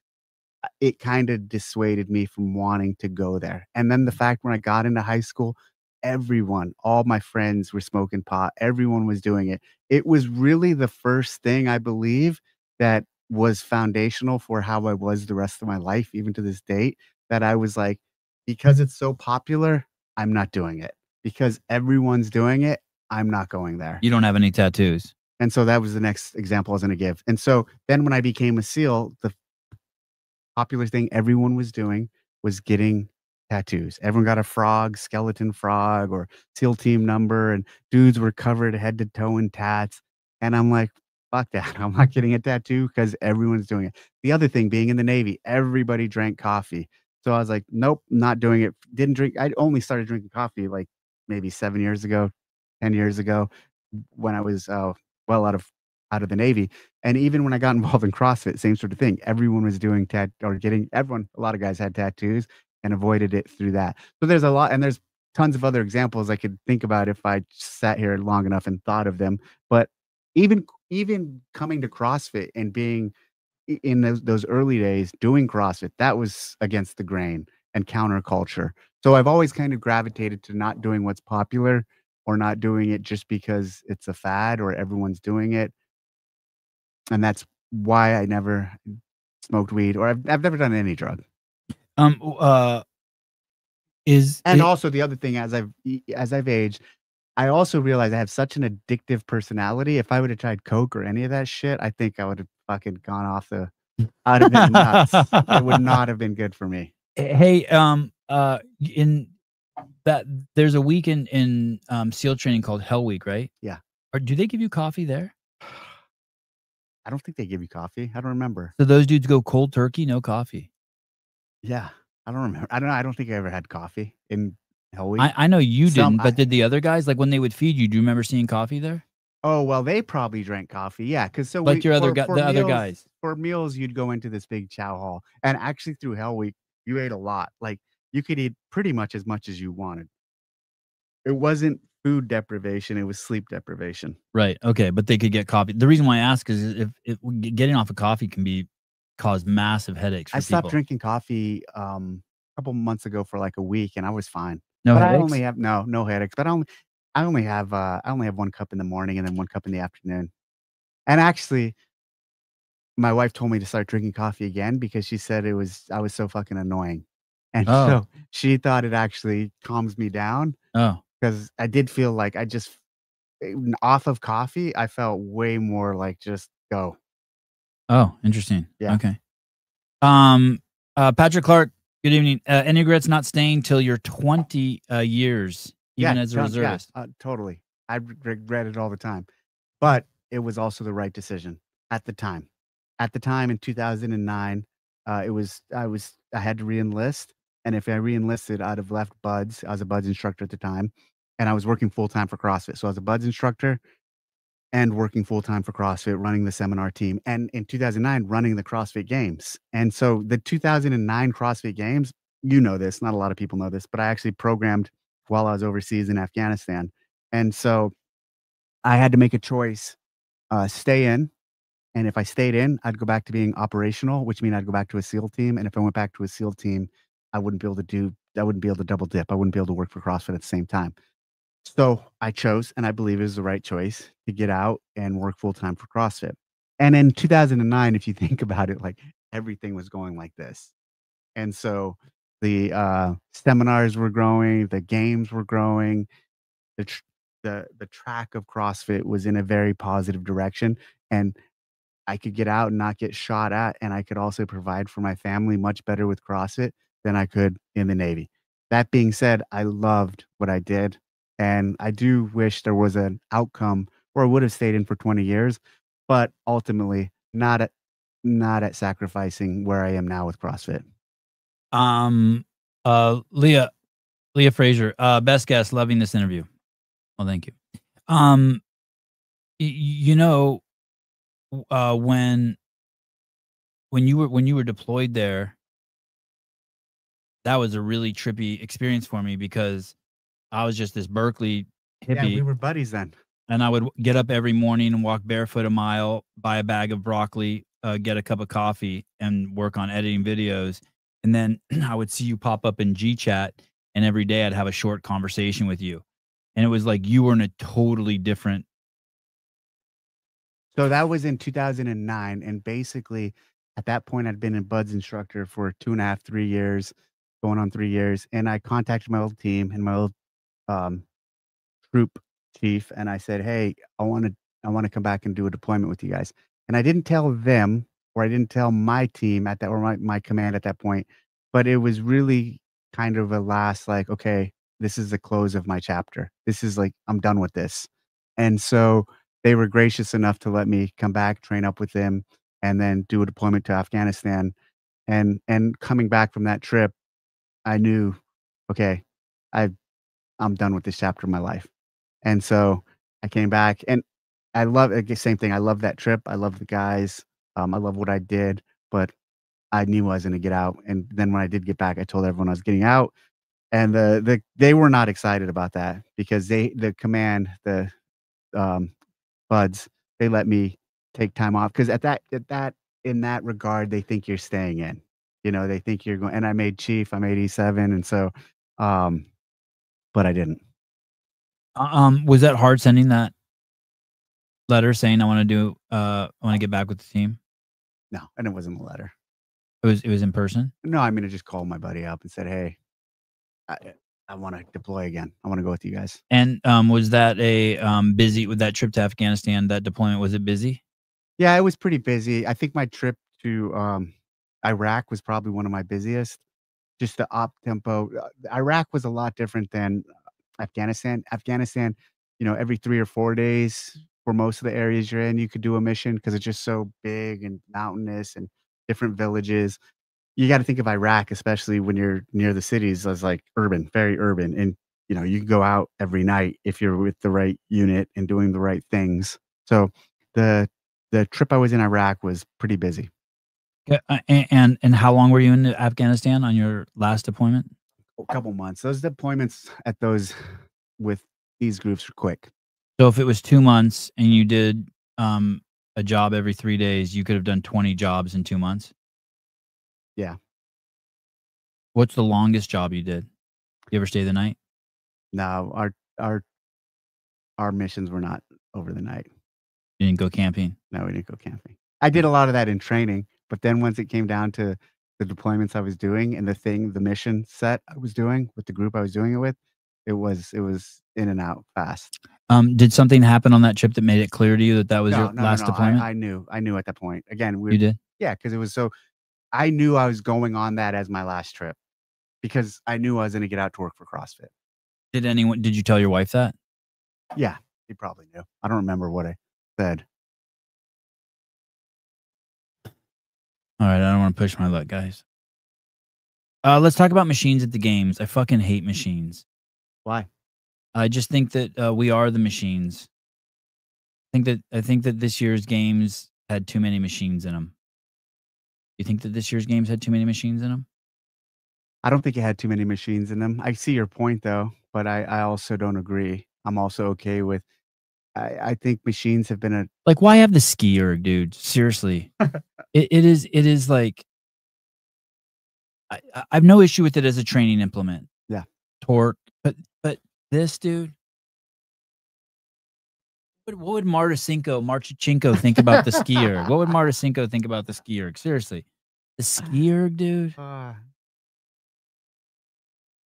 B: It kind of dissuaded me from wanting to go there. And then the fact when I got into high school, everyone, all my friends were smoking pot. Everyone was doing it. It was really the first thing I believe that was foundational for how I was the rest of my life, even to this date, that I was like, because it's so popular, I'm not doing it. Because everyone's doing it, I'm not going there.
A: You don't have any tattoos.
B: And so that was the next example I was going to give. And so then when I became a SEAL, the popular thing everyone was doing was getting tattoos. Everyone got a frog, skeleton frog, or SEAL team number, and dudes were covered head to toe in tats. And I'm like, fuck that. I'm not getting a tattoo because everyone's doing it. The other thing, being in the Navy, everybody drank coffee. So I was like, nope, not doing it. Didn't drink. I only started drinking coffee like maybe 7 years ago, 10 years ago, when I was well out of the Navy. And even when I got involved in CrossFit, same sort of thing. Everyone was doing a lot of guys had tattoos and avoided it through that. So there's a lot, and there's tons of other examples I could think about if I sat here long enough and thought of them. But even coming to CrossFit and being in those early days doing CrossFit, that was against the grain and counterculture. So I've always kind of gravitated to not doing what's popular or not doing it just because it's a fad or everyone's doing it. And that's why I never smoked weed, or I've never done any drug. And also the other thing, as I've aged, I also realized I have such an addictive personality. If I would have tried Coke or any of that shit, I think I would have fucking gone off the. I'd have been nuts. It would not have been good for me.
A: Hey, in that there's a week in SEAL training called Hell Week, right?
B: Yeah.
A: Or do they give you coffee there?
B: I don't think they give you coffee. I don't remember.
A: So those dudes go cold turkey, no coffee.
B: Yeah, I don't remember. I don't know. I don't think I ever had coffee in Hell Week.
A: I know you didn't, but did the other guys, like when they would feed you? Do you remember seeing coffee there?
B: Oh well, they probably drank coffee. Yeah, because so
A: like your other the
B: meals,
A: other guys
B: for meals, you'd go into this big chow hall, and actually through Hell Week, you ate a lot. Like you could eat pretty much as you wanted. It wasn't food deprivation; it was sleep deprivation.
A: Right. Okay, but they could get coffee. The reason why I ask is if getting off of coffee can cause massive headaches. For
B: I stopped
A: people.
B: drinking coffee a couple months ago for like a week, and I was fine.
A: No
B: but
A: headaches?
B: I only have no headaches. But I only have 1 cup in the morning and then 1 cup in the afternoon. And actually, my wife told me to start drinking coffee again because she said I was so fucking annoying, and so she thought it actually calms me down.
A: Oh,
B: because I did feel like off of coffee, I felt way more like just go.
A: Oh, interesting.
B: Yeah.
A: Okay. Patrick Clark, good evening. Any regrets not staying till you're 20 years, even as a reservist?
B: Yeah, totally. I regret it all the time, but it was also the right decision at the time. At the time in 2009, I had to re-enlist, and if I re-enlisted, I'd have left Buds. I was a Buds instructor at the time, and I was working full time for CrossFit. So I was a Buds instructor and working full time for CrossFit, running the seminar team, and in 2009, running the CrossFit Games. And so the 2009 CrossFit Games, you know this, not a lot of people know this, but I actually programmed while I was overseas in Afghanistan. And so I had to make a choice, stay in. And if I stayed in, I'd go back to being operational, which means I'd go back to a SEAL team. And if I went back to a SEAL team, I wouldn't be able to double dip. I wouldn't be able to work for CrossFit at the same time. So I chose, and I believe it was the right choice, to get out and work full time for CrossFit. And in 2009, if you think about it, like everything was going like this. And so the seminars were growing, the games were growing, the track of CrossFit was in a very positive direction. And I could get out and not get shot at, and I could also provide for my family much better with CrossFit than I could in the Navy. That being said, I loved what I did, and I do wish there was an outcome where I would have stayed in for 20 years, but ultimately not at sacrificing where I am now with CrossFit.
A: Leah Fraser, best guest, loving this interview. Well, thank you. You know, when you were deployed there, that was a really trippy experience for me because I was just this Berkeley hippie.
B: Yeah, we were buddies then.
A: And I would get up every morning and walk barefoot a mile, buy a bag of broccoli, get a cup of coffee, and work on editing videos. And then I would see you pop up in G-Chat, and every day I'd have a short conversation with you. And it was like you were in a totally different.
B: So that was in 2009. And basically, at that point, I'd been a Buds instructor for 2.5, 3 years, going on 3 years. And I contacted my old team and my old troop chief, and I said, "Hey, I want to come back and do a deployment with you guys." And I didn't tell them, or I didn't tell my team at that, or my command at that point, but it was really kind of a last, like, okay, this is the close of my chapter. This is like, I'm done with this. And so they were gracious enough to let me come back, train up with them, and then do a deployment to Afghanistan. And coming back from that trip, I knew, okay, I'm done with this chapter of my life. And so I came back, and I love the same thing. I love that trip. I love the guys. I love what I did, but I knew I was going to get out. And then when I did get back, I told everyone I was getting out, and they were not excited about that because the command, the Buds, they let me take time off because in that regard, they think you're staying in. You know, they think you're going. And I made chief. I made E7, and so, but I didn't.
A: Was that hard sending that letter saying I want to get back with the team?
B: No, and it wasn't a letter.
A: It was in person?
B: No, I mean, I just called my buddy up and said, "Hey, I want to deploy again. I want to go with you guys.
A: And was that a busy with that trip to Afghanistan? That deployment, was it busy?
B: Yeah, it was pretty busy. I think my trip to Iraq was probably one of my busiest. Just the op tempo. Iraq was a lot different than Afghanistan. Afghanistan, every 3 or 4 days for most of the areas you're in, you could do a mission because it's just so big and mountainous and different villages. You got to think of Iraq, especially when you're near the cities, as like urban, very urban. And, you can go out every night if you're with the right unit and doing the right things. So the trip I was in Iraq was pretty busy.
A: Yeah, and how long were you in Afghanistan on your last deployment?
B: A couple months. Those deployments with these groups are quick.
A: So if it was 2 months and you did a job every 3 days, you could have done 20 jobs in 2 months.
B: Yeah.
A: What's the longest job you did? You ever stay the night?
B: No, our missions were not over the night.
A: You didn't go camping?
B: No, we didn't go camping. I did a lot of that in training, but then once it came down to the deployments I was doing and the mission set I was doing with the group I was doing it with, it was in and out fast.
A: Did something happen on that trip that made it clear to you that was your last deployment?
B: I knew at that point. Again,
A: you did?
B: Yeah, because it was so. I knew I was going on that as my last trip because I knew I was going to get out to work for CrossFit.
A: Did you tell your wife that?
B: Yeah, he probably knew. I don't remember what I said.
A: All right, I don't want to push my luck, guys. Let's talk about machines at the games. I fucking hate machines.
B: Why?
A: I just think that we are the machines. I think that this year's games had too many machines in them. You think that this year's games had too many machines in them?
B: I don't think it had too many machines in them. I see your point though, but I also don't agree. I'm also okay with. I think machines have been
A: like, why have the skier, dude? Seriously, it is like I have no issue with it as a training implement.
B: Yeah,
A: torque, but this dude. What would Marchenko think about the skier? What would Marchenko think about the skier? Seriously, the skier, dude.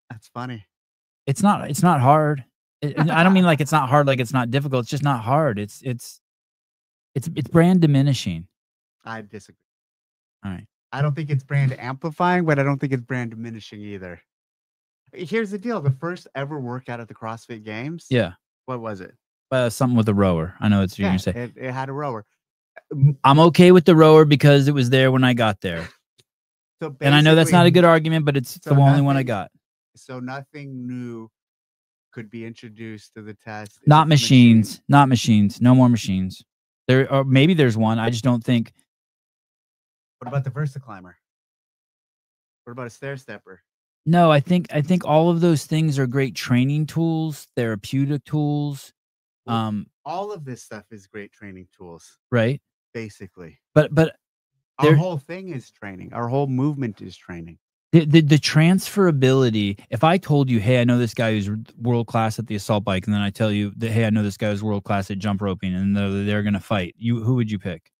B: That's funny.
A: It's not hard. I don't mean like it's not hard, like it's not difficult. It's just not hard. It's brand diminishing.
B: I disagree.
A: All right.
B: I don't think it's brand amplifying, but I don't think it's brand diminishing either. Here's the deal: the first ever workout at the CrossFit Games.
A: Yeah.
B: What was it?
A: Something with a rower. I know it's what you're gonna say.
B: It had a rower.
A: I'm okay with the rower because it was there when I got there. And I know that's not a good argument, but it's the only one I got.
B: So nothing new could be introduced to the test.
A: Not machines. Not machines. No more machines. Or maybe there's one. I just don't think.
B: What about the Versaclimber? What about a stair stepper?
A: No, I think all of those things are great training tools, therapeutic tools.
B: All of this stuff is great training tools,
A: right?
B: Basically,
A: but
B: our whole thing is training. Our whole movement is training.
A: The transferability. If I told you, hey, I know this guy who's world class at the assault bike, and then I tell you that, hey, I know this guy who's world class at jump roping, and they're going to fight, who would you pick?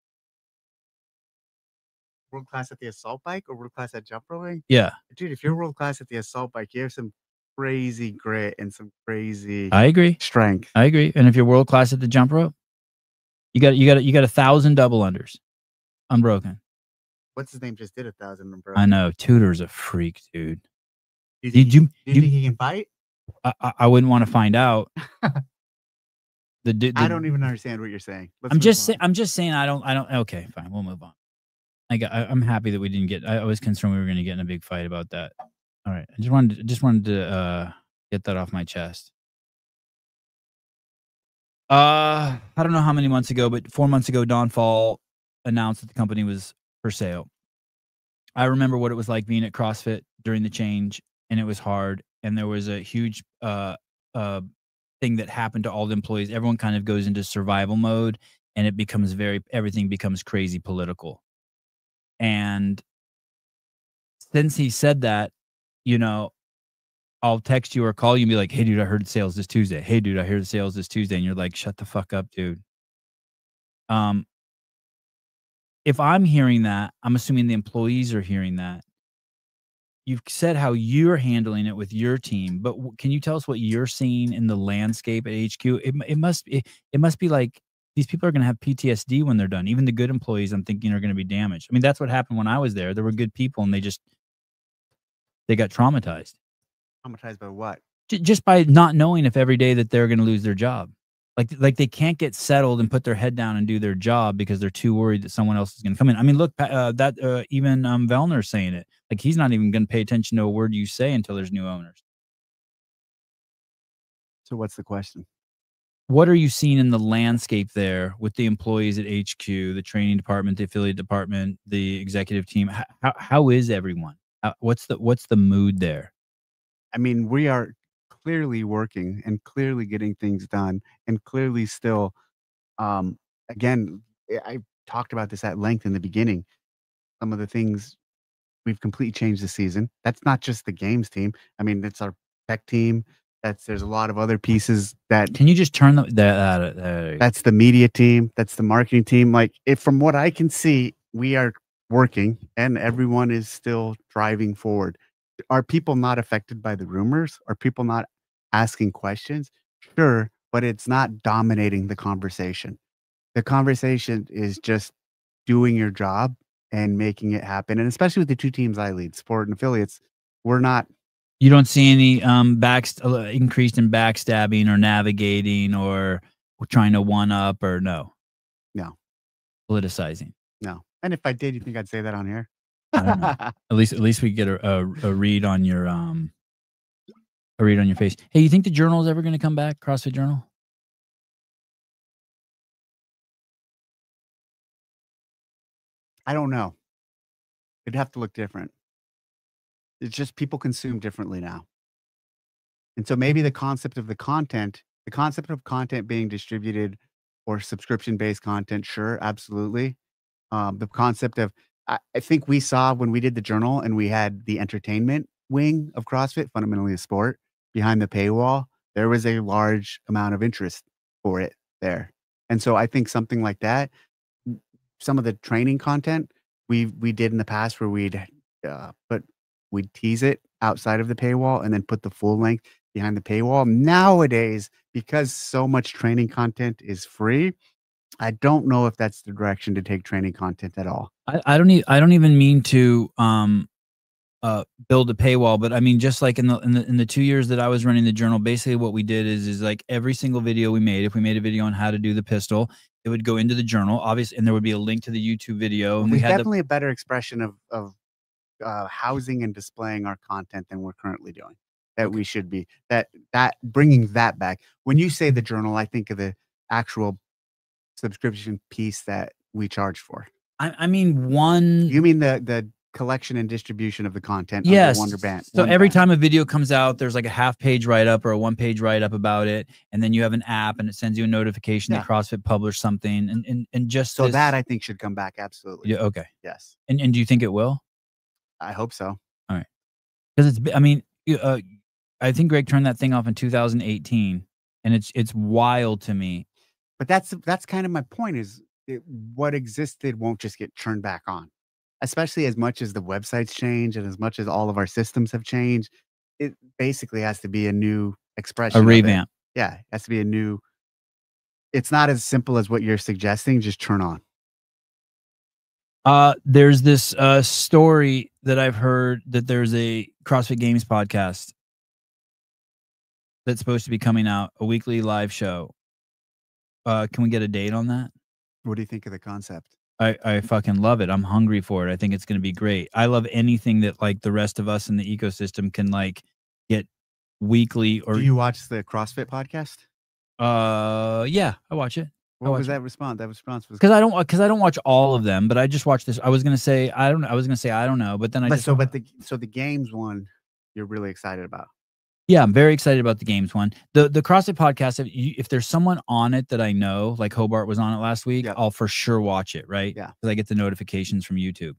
B: World class at the assault bike or world class at jump roping?
A: Yeah,
B: dude. If you're world class at the assault bike, you have some crazy grit and some crazy.
A: I agree.
B: Strength.
A: I agree. And if you're world class at the jump rope, you got 1,000 double unders, unbroken.
B: What's his name? Just did 1,000 unbroken.
A: I know. Tudor's a freak, dude.
B: Do you think he can fight?
A: I wouldn't want to find out.
B: I don't even understand what you're saying.
A: I'm just saying. I don't. Okay, fine. We'll move on. I'm happy that we didn't get. I was concerned we were going to get in a big fight about that. All right. I just wanted to get that off my chest. I don't know how many months ago, but 4 months ago, Dawnfall announced that the company was for sale. I remember what it was like being at CrossFit during the change, and it was hard. And there was a huge thing that happened to all the employees. Everyone kind of goes into survival mode, and it becomes everything becomes crazy political. And since he said that, I'll text you or call you and be like, hey, dude, I heard sales this Tuesday. Hey, dude, I heard sales this Tuesday. And you're like, shut the fuck up, dude. If I'm hearing that, I'm assuming the employees are hearing that. you've said how you're handling it with your team, but can you tell us what you're seeing in the landscape at HQ? It must be like these people are going to have PTSD when they're done. Even the good employees, I'm thinking, are going to be damaged. I mean, that's what happened when I was there. There were good people, and they got traumatized.
B: Traumatized by what?
A: Just by not knowing if every day that they're going to lose their job. Like they can't get settled and put their head down and do their job because they're too worried that someone else is going to come in. I mean, look, even Vellner's saying it. Like, he's not even going to pay attention to a word you say until there's new owners.
B: So what's the question?
A: What are you seeing in the landscape there with the employees at HQ, the training department, the affiliate department, the executive team? How is everyone? What's the mood there?
B: I mean, we are clearly working and clearly getting things done, and clearly still, again, I talked about this at length in the beginning. Some of the things we've completely changed the season. That's not just the games team. I mean, it's our tech team. There's a lot of other pieces that.
A: Can you just turn that?
B: That's the media team. That's the marketing team. Like, from what I can see, we are working, and everyone is still driving forward. Are people not affected by the rumors? Are people not asking questions? Sure, but it's not dominating the conversation. The conversation is just doing your job and making it happen. And especially with the two teams I lead, sport and affiliates, we're not.
A: You don't see any increased in backstabbing or navigating or trying to one up or no politicizing.
B: No. And if I did, you think I'd say that on here?
A: I don't know. At least we get a read on your face. Hey, you think the Journal is ever going to come back? CrossFit Journal?
B: I don't know. It'd have to look different. It's just people consume differently now. And so maybe the concept of content being distributed or subscription-based content, sure, absolutely. The concept of, I think we saw when we did the Journal and we had the entertainment wing of CrossFit, fundamentally a sport, behind the paywall, there was a large amount of interest for it there. And so I think something like that, some of the training content we did in the past where we'd tease it outside of the paywall and then put the full length behind the paywall. Nowadays, because so much training content is free, I don't know if that's the direction to take training content at all.
A: I don't even mean to build a paywall, but I mean, just like in the 2 years that I was running the Journal, basically what we did is like every single video we made, if we made a video on how to do the pistol, it would go into the Journal, obviously, and there would be a link to the YouTube video. And
B: we had definitely a better expression of housing and displaying our content than we're currently doing. That we should be that bringing that back. When you say the Journal, I think of the actual subscription piece that we charge for.
A: I mean, you
B: mean the collection and distribution of the content.
A: Yes.
B: Under Wonderband.
A: So every time a video comes out, there's like a half-page write-up or a one-page write-up about it, and then you have an app, and it sends you a notification that CrossFit published something, and just
B: so that I think should come back. Absolutely.
A: Yeah. Okay.
B: Yes.
A: And do you think it will?
B: I hope so.
A: All right. Because I mean, I think Greg turned that thing off in 2018, and it's wild to me.
B: But that's kind of my point. Is what existed won't just get turned back on. Especially as much as the websites change and as much as all of our systems have changed, it basically has to be a new expression.
A: A revamp.
B: Yeah, it has to be a new. It's not as simple as what you're suggesting. Just turn on.
A: There's this story that I've heard that there's a CrossFit Games podcast that's supposed to be coming out, a weekly live show. Can we get a date on that?
B: What do you think of the concept?
A: I fucking love it. I'm hungry for it. I think it's going to be great. I love anything that like the rest of us in the ecosystem can like get weekly. Or
B: do you watch the CrossFit podcast?
A: Yeah, I watch it.
B: What was that response? That response was
A: because I don't watch all of them, but I just watch this. I was gonna say I don't know, but then
B: the games one you're really excited about.
A: Yeah, I'm very excited about the games one. The CrossFit podcast, if there's someone on it that I know, like Hobart was on it last week, I'll for sure watch it, right?
B: Yeah.
A: Because I get the notifications from YouTube.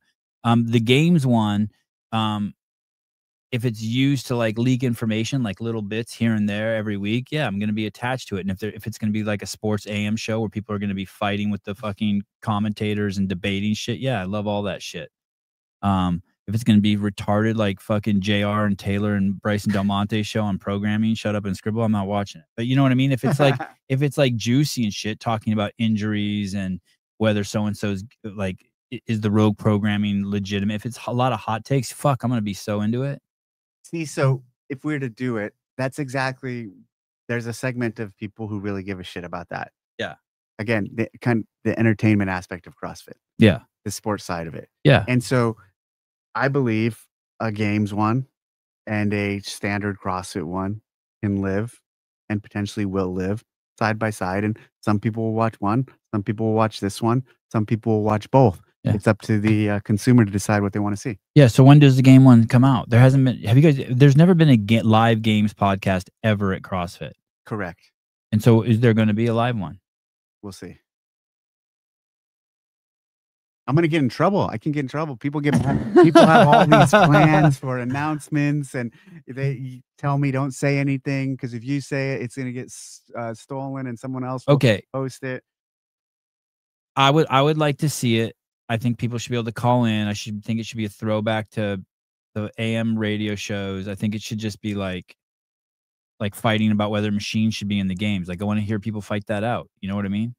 A: The games one, if it's used to like leak information, like little bits here and there every week, yeah, I'm going to be attached to it. And if it's going to be like a sports AM show where people are going to be fighting with the fucking commentators and debating shit, yeah, I love all that shit. If If it's going to be retarded like fucking JR and Taylor and Bryson Del Monte show on programming, shut up and scribble, I'm not watching it. But you know what I mean? If it's like juicy and shit, talking about injuries and whether so-and-so's like, is the rogue programming legitimate? If it's a lot of hot takes, fuck, I'm going to be so into it.
B: See, so if we were to do it, that's exactly, there's a segment of people who really give a shit about that.
A: Yeah.
B: Again, the entertainment aspect of CrossFit.
A: Yeah.
B: The sports side of it.
A: Yeah.
B: And so I believe a games one and a standard CrossFit one can live and potentially will live side by side. And some people will watch one, some people will watch this one, some people will watch both. Yeah. It's up to the consumer to decide what they want to see.
A: Yeah. So when does the game one come out? There hasn't been. Have you guys? There's never been a live games podcast ever at CrossFit.
B: Correct.
A: And so, is there going to be a live one?
B: We'll see. I'm going to get in trouble. I can get in trouble. People have all these plans for announcements, and they tell me don't say anything because if you say it, it's going to get stolen, and someone else will post it.
A: I would like to see it. I think people should be able to call in. I think it should be a throwback to the AM radio shows. I think it should just be like fighting about whether machines should be in the games. Like I want to hear people fight that out. You know what I mean?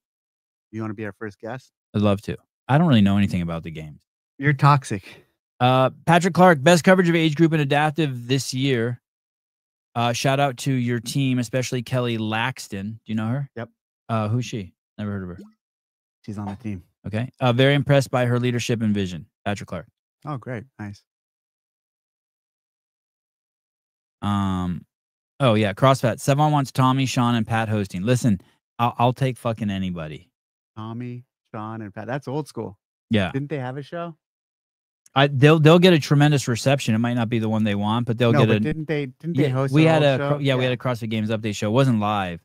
B: You want to be our first guest?
A: I'd love to. I don't really know anything about the games.
B: You're toxic.
A: Patrick Clark, best coverage of age group and adaptive this year. Shout out to your team, especially Kelly Laxton. Do you know her?
B: Yep.
A: Who's she? Never heard of her.
B: She's on the team.
A: Okay. Very impressed by her leadership and vision. Patrick Clark.
B: Oh, great. Nice.
A: Oh yeah, CrossFit. Sevon wants Tommy, Sean, and Pat hosting. Listen, I'll take fucking anybody.
B: Tommy, Sean, and Pat. That's old school.
A: Yeah.
B: Didn't they have a show?
A: They'll get a tremendous reception. It might not be the one they want, but they'll get a.
B: Didn't they host?
A: We had
B: show?
A: We had a CrossFit Games update show. It wasn't live.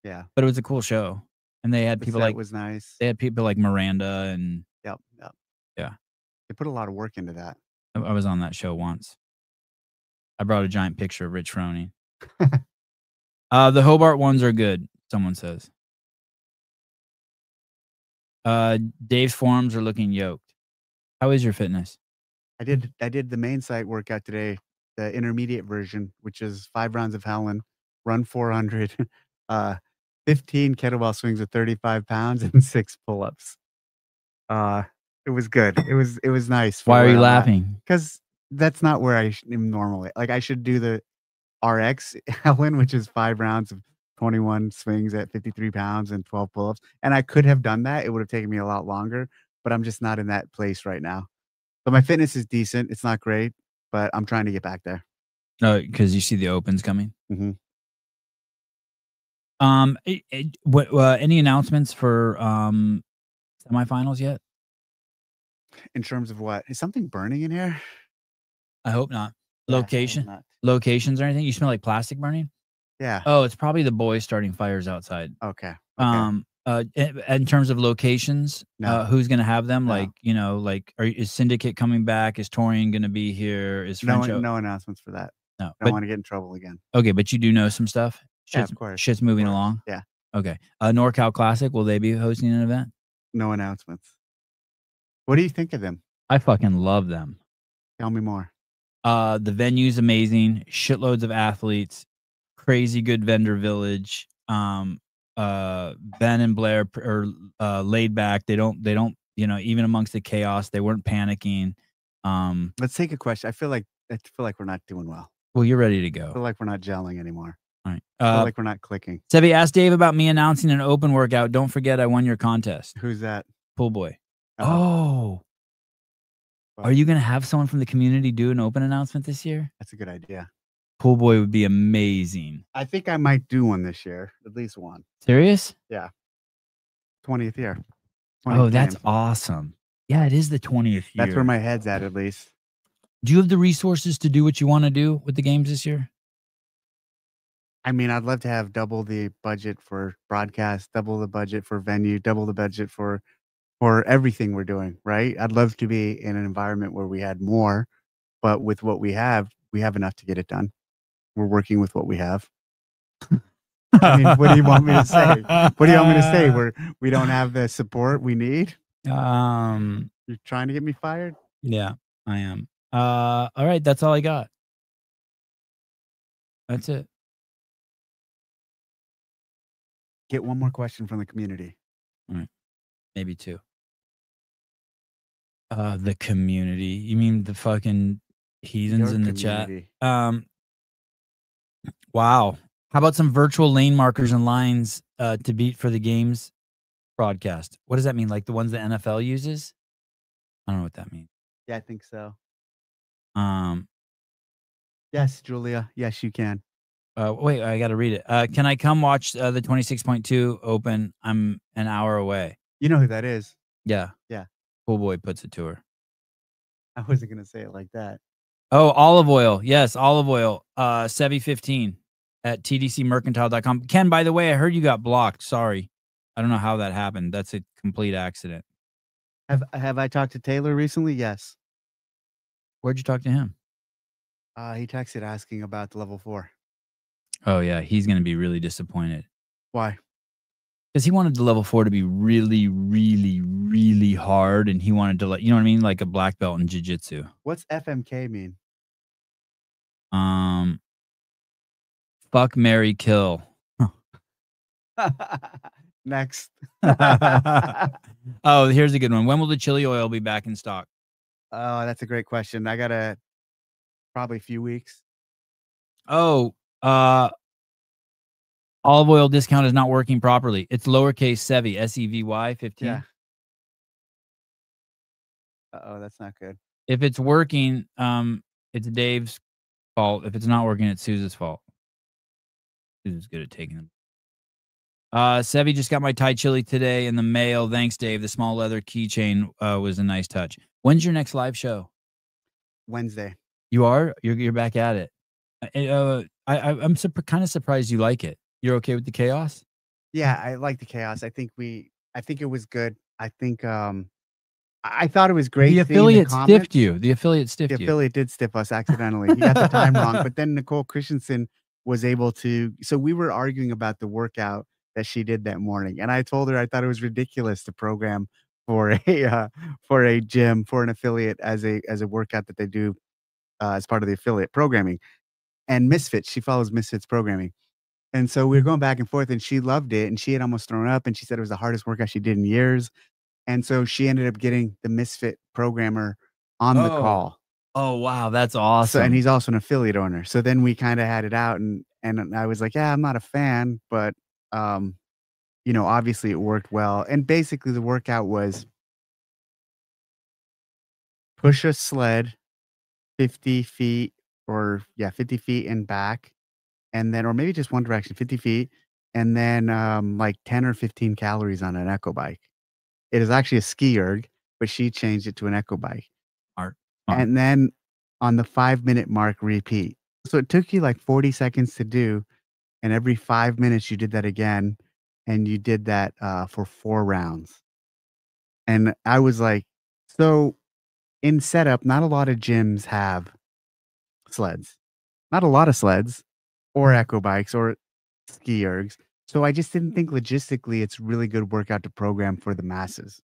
B: Yeah.
A: But it was a cool show, and they had people like
B: was nice.
A: They had people like Miranda and.
B: Yep.
A: Yeah.
B: They put a lot of work into that.
A: I was on that show once. I brought a giant picture of Rich Froning. The Hobart ones are good, someone says. Dave's forums are looking yoked. How is your fitness?
B: I did the main site workout today, the intermediate version, which is 5 rounds of Helen, run 400, 15 kettlebell swings of 35 pounds, and 6 pull-ups. It was good. It was nice.
A: Why are you laughing?
B: Because that's not where I am normally. Like I should do the RX Helen, which is 5 rounds of 21 swings at 53 pounds and 12 pull-ups. And I could have done that. It would have taken me a lot longer, but I'm just not in that place right now. But my fitness is decent. It's not great, but I'm trying to get back there.
A: Oh, because you see the opens coming?
B: Mm-hmm.
A: Any announcements for semifinals yet?
B: In terms of what? Is something burning in here?
A: I hope not.
B: Yeah,
A: Location?
B: I hope not.
A: Locations or anything? You smell like plastic burning?
B: Yeah.
A: Oh, it's probably the boys starting fires outside.
B: Okay.
A: In terms of locations,
B: No.
A: who's going to have them?
B: No.
A: Like, you know, like, is Syndicate coming back? Is Torian going to be here? Is French?
B: No announcements for that.
A: No.
B: Don't want to get in trouble again.
A: Okay, but you do know some stuff?
B: Yeah, of course.
A: Shit's moving along?
B: Yeah.
A: Okay. NorCal Classic, will they be hosting an event?
B: No announcements. What do you think of them?
A: I fucking love them.
B: Tell me more.
A: The venue's amazing. Shitloads of athletes. Crazy good vendor village. Ben and Blair are laid back. They don't, you know, even amongst the chaos, they weren't panicking.
B: Let's take a question. I feel like we're not doing well.
A: Well, you're ready to
B: I
A: go.
B: feel like we're not gelling anymore.
A: All right.
B: I feel like we're not clicking.
A: Sebi, asked Dave about me announcing an open workout. Don't forget I won your contest.
B: Who's that?
A: Pool boy.
B: Oh.
A: Are you going to have someone from the community do an open announcement this year?
B: That's a good idea.
A: Pool boy would be amazing.
B: I think I might do one this year. At least one.
A: Serious?
B: Yeah. 20th year. 20th
A: Oh, that's
B: games.
A: awesome. Yeah, it is the 20th year.
B: That's where my head's at least.
A: Do you have the resources to do what you want to do with the games this year?
B: I mean, I'd love to have double the budget for broadcast, double the budget for venue, double the budget for everything we're doing, right? I'd love to be in an environment where we had more, but with what we have enough to get it done. We're working with what we have. I mean, what do you want me to say? What do you want me to say? We don't have the support we need?
A: You're
B: trying to get me fired?
A: Yeah. I am. All right, that's all I got. That's it.
B: Get one more question from the community.
A: Maybe two. The community. You mean the fucking heathens
B: Your
A: in the
B: community.
A: chat? Wow. How about some virtual lane markers and lines to beat for the games broadcast? What does that mean? Like the ones the NFL uses? I don't know what that means.
B: Yeah, I think so.
A: Um.
B: Yes, Julia. Yes, you can.
A: Wait, I got to read it. Can I come watch the 26.2 open? I'm an hour away.
B: You know who that is.
A: Yeah.
B: Yeah.
A: Cool Boy puts it to her.
B: I wasn't going to say it like that.
A: Oh, olive oil. Yes, olive oil. Sevi15 at tdcmercantile.com. Ken, by the way, I heard you got blocked. Sorry. I don't know how that happened. That's a complete accident.
B: Have I talked to Taylor recently? Yes.
A: Where'd you talk to him?
B: He texted asking about the level 4.
A: Oh, yeah. He's going to be really disappointed.
B: Why?
A: Because he wanted the level 4 to be really, really, really hard. And he wanted to, you know what I mean? Like a black belt in jiu-jitsu.
B: What's FMK mean?
A: Fuck, marry, kill.
B: Next.
A: Oh, here's a good one. When will the chili oil be back in stock?
B: Oh, that's a great question. I got probably a few weeks.
A: Oh, olive oil discount is not working properly. It's lowercase Sevy, SEVY 15.
B: Yeah. Oh, that's not good.
A: If it's working, it's Dave's fault. If it's not working, it's Susan's fault. Susan's good at taking them. Sevy just got my Thai chili today in the mail. Thanks, Dave. The small leather keychain was a nice touch. When's your next live show?
B: Wednesday.
A: You are? You're back at it. I'm kind of surprised you like it. You're okay with the chaos?
B: Yeah, I like the chaos. I think it was good. I think I thought it was great.
A: The affiliate stiffed you. The affiliate stiffed you.
B: The affiliate did stiff us accidentally. He got the time wrong. But then Nicole Christensen was able to. So we were arguing about the workout that she did that morning, and I told her I thought it was ridiculous to program for a gym for an affiliate as a workout that they do as part of the affiliate programming. And Misfits, she follows Misfits programming. And so we were going back and forth, and she loved it, and she had almost thrown up, and she said it was the hardest workout she did in years. And so she ended up getting the Misfit programmer on the call.
A: Oh, wow. That's awesome.
B: So, and he's also an affiliate owner. So then we kind of had it out, and I was like, yeah, I'm not a fan, but, obviously it worked well. And basically the workout was push a sled 50 feet 50 feet and back. And then, or maybe just one direction, 50 feet. And then like 10 or 15 calories on an echo bike. It is actually a ski erg, but she changed it to an echo bike.
A: Smart.
B: And then on the 5-minute mark, repeat. So it took you like 40 seconds to do. And every 5 minutes you did that again. And you did that for 4 rounds. And I was like, so in setup, not a lot of gyms have sleds. Not a lot of sleds or echo bikes or ski ergs. So I just didn't think logistically it's really good workout to program for the masses.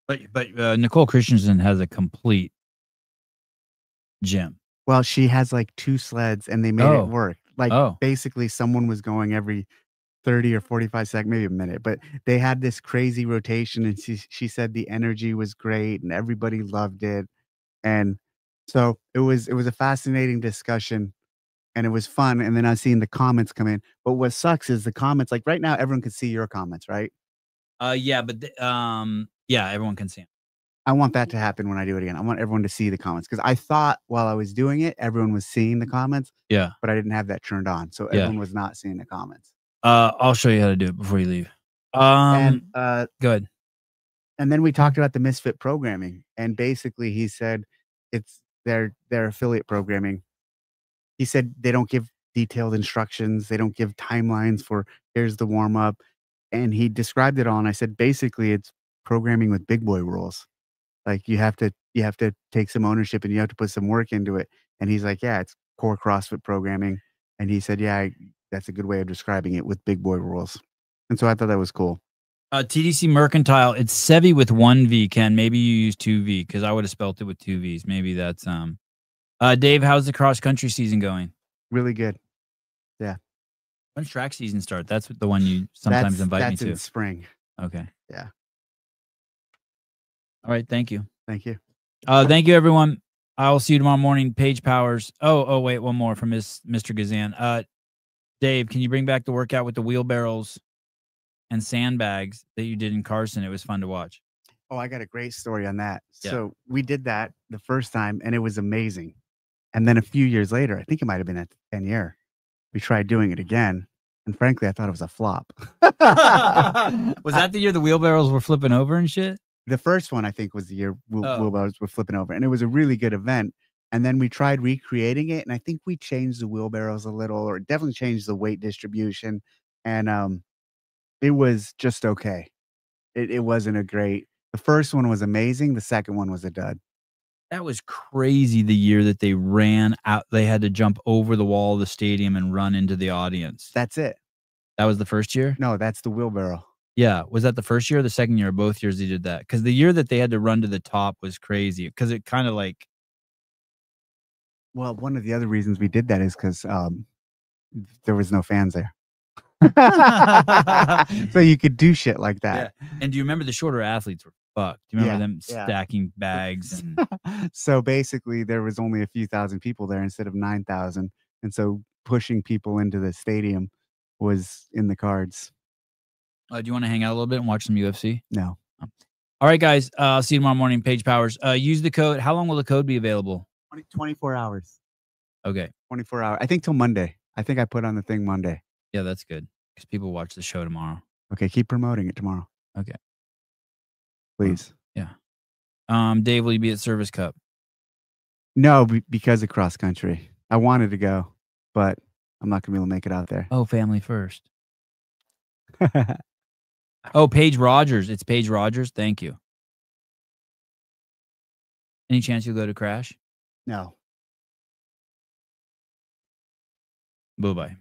A: But Nicole Christensen has a complete gym.
B: Well, she has like 2 sleds and they made it work. Like basically someone was going every 30 or 45 seconds, maybe a minute, but they had this crazy rotation, and she said the energy was great and everybody loved it. And so it was a fascinating discussion. And it was fun. And then I was seeing the comments come in. But what sucks is the comments, like right now, everyone can see your comments, right?
A: Yeah, but everyone can see them.
B: I want that to happen when I do it again. I want everyone to see the comments, because I thought while I was doing it, everyone was seeing the comments.
A: Yeah.
B: But I didn't have that turned on. So everyone was not seeing the comments.
A: I'll show you how to do it before you leave. Good.
B: And then we talked about the Misfit programming. And basically he said it's their affiliate programming. He said they don't give detailed instructions. They don't give timelines for here's the warm up. And he described it all. And I said, basically it's programming with big boy rules. Like you have to take some ownership and you have to put some work into it. And he's like, yeah, it's core CrossFit programming. And he said, yeah, that's a good way of describing it, with big boy rules. And so I thought that was cool.
A: TDC Mercantile. It's Sevi with 1V. Ken, maybe you use 2V because I would have spelt it with 2Vs. Maybe that's Dave, how's the cross country season going?
B: Really good. Yeah.
A: When's track season start? That's the one you sometimes invite me
B: That's in
A: to.
B: spring.
A: Okay.
B: Yeah.
A: All right. Thank you.
B: Thank you.
A: Thank you, everyone. I will see you tomorrow morning. Page Powers. Oh, wait, one more from Mr. Gazan. Dave, can you bring back the workout with the wheelbarrows and sandbags that you did in Carson? It was fun to watch.
B: Oh, I got a great story on that.
A: Yeah.
B: So we did that the first time and it was amazing. And then a few years later, I think it might have been at the 10 year, we tried doing it again. And frankly, I thought it was a flop.
A: Was that the year the wheelbarrows were flipping over and shit?
B: The first one, I think, was the year
A: Oh.
B: wheelbarrows were flipping over. And it was a really good event. And then we tried recreating it. And I think we changed the wheelbarrows a little, or definitely changed the weight distribution. And it was just okay. It wasn't a great. The first one was amazing. The second one was a dud.
A: That was crazy the year that they ran out. They had to jump over the wall of the stadium and run into the audience.
B: That's it.
A: That was the first year?
B: No, that's the wheelbarrow.
A: Yeah. Was that the first year or the second year? Both years they did that. Because the year that they had to run to the top was crazy. Because it kind of like.
B: Well, one of the other reasons we did that is because there was no fans there. So you could do shit like that.
A: Yeah. And do you remember the shorter athletes were fucked? Do you remember them stacking bags? And
B: So basically, there was only a few thousand people there instead of 9,000. And so pushing people into the stadium was in the cards.
A: do you want to hang out a little bit and watch some UFC?
B: No.
A: All right, guys. I'll see you tomorrow morning. Page Powers. Use the code. How long will the code be available?
B: 24 hours.
A: Okay.
B: 24 hours. I think till Monday. I think I put on the thing Monday.
A: Yeah, that's good. Because people watch the show tomorrow.
B: Okay, keep promoting it tomorrow.
A: Okay.
B: Please.
A: Yeah. Dave, will you be at Service Cup?
B: No, because of cross country. I wanted to go, but I'm not going to be able to make it out there.
A: Oh, family first. Oh, Paige Rogers. It's Paige Rogers. Thank you. Any chance you'll go to Crash?
B: No.
A: Bye-bye.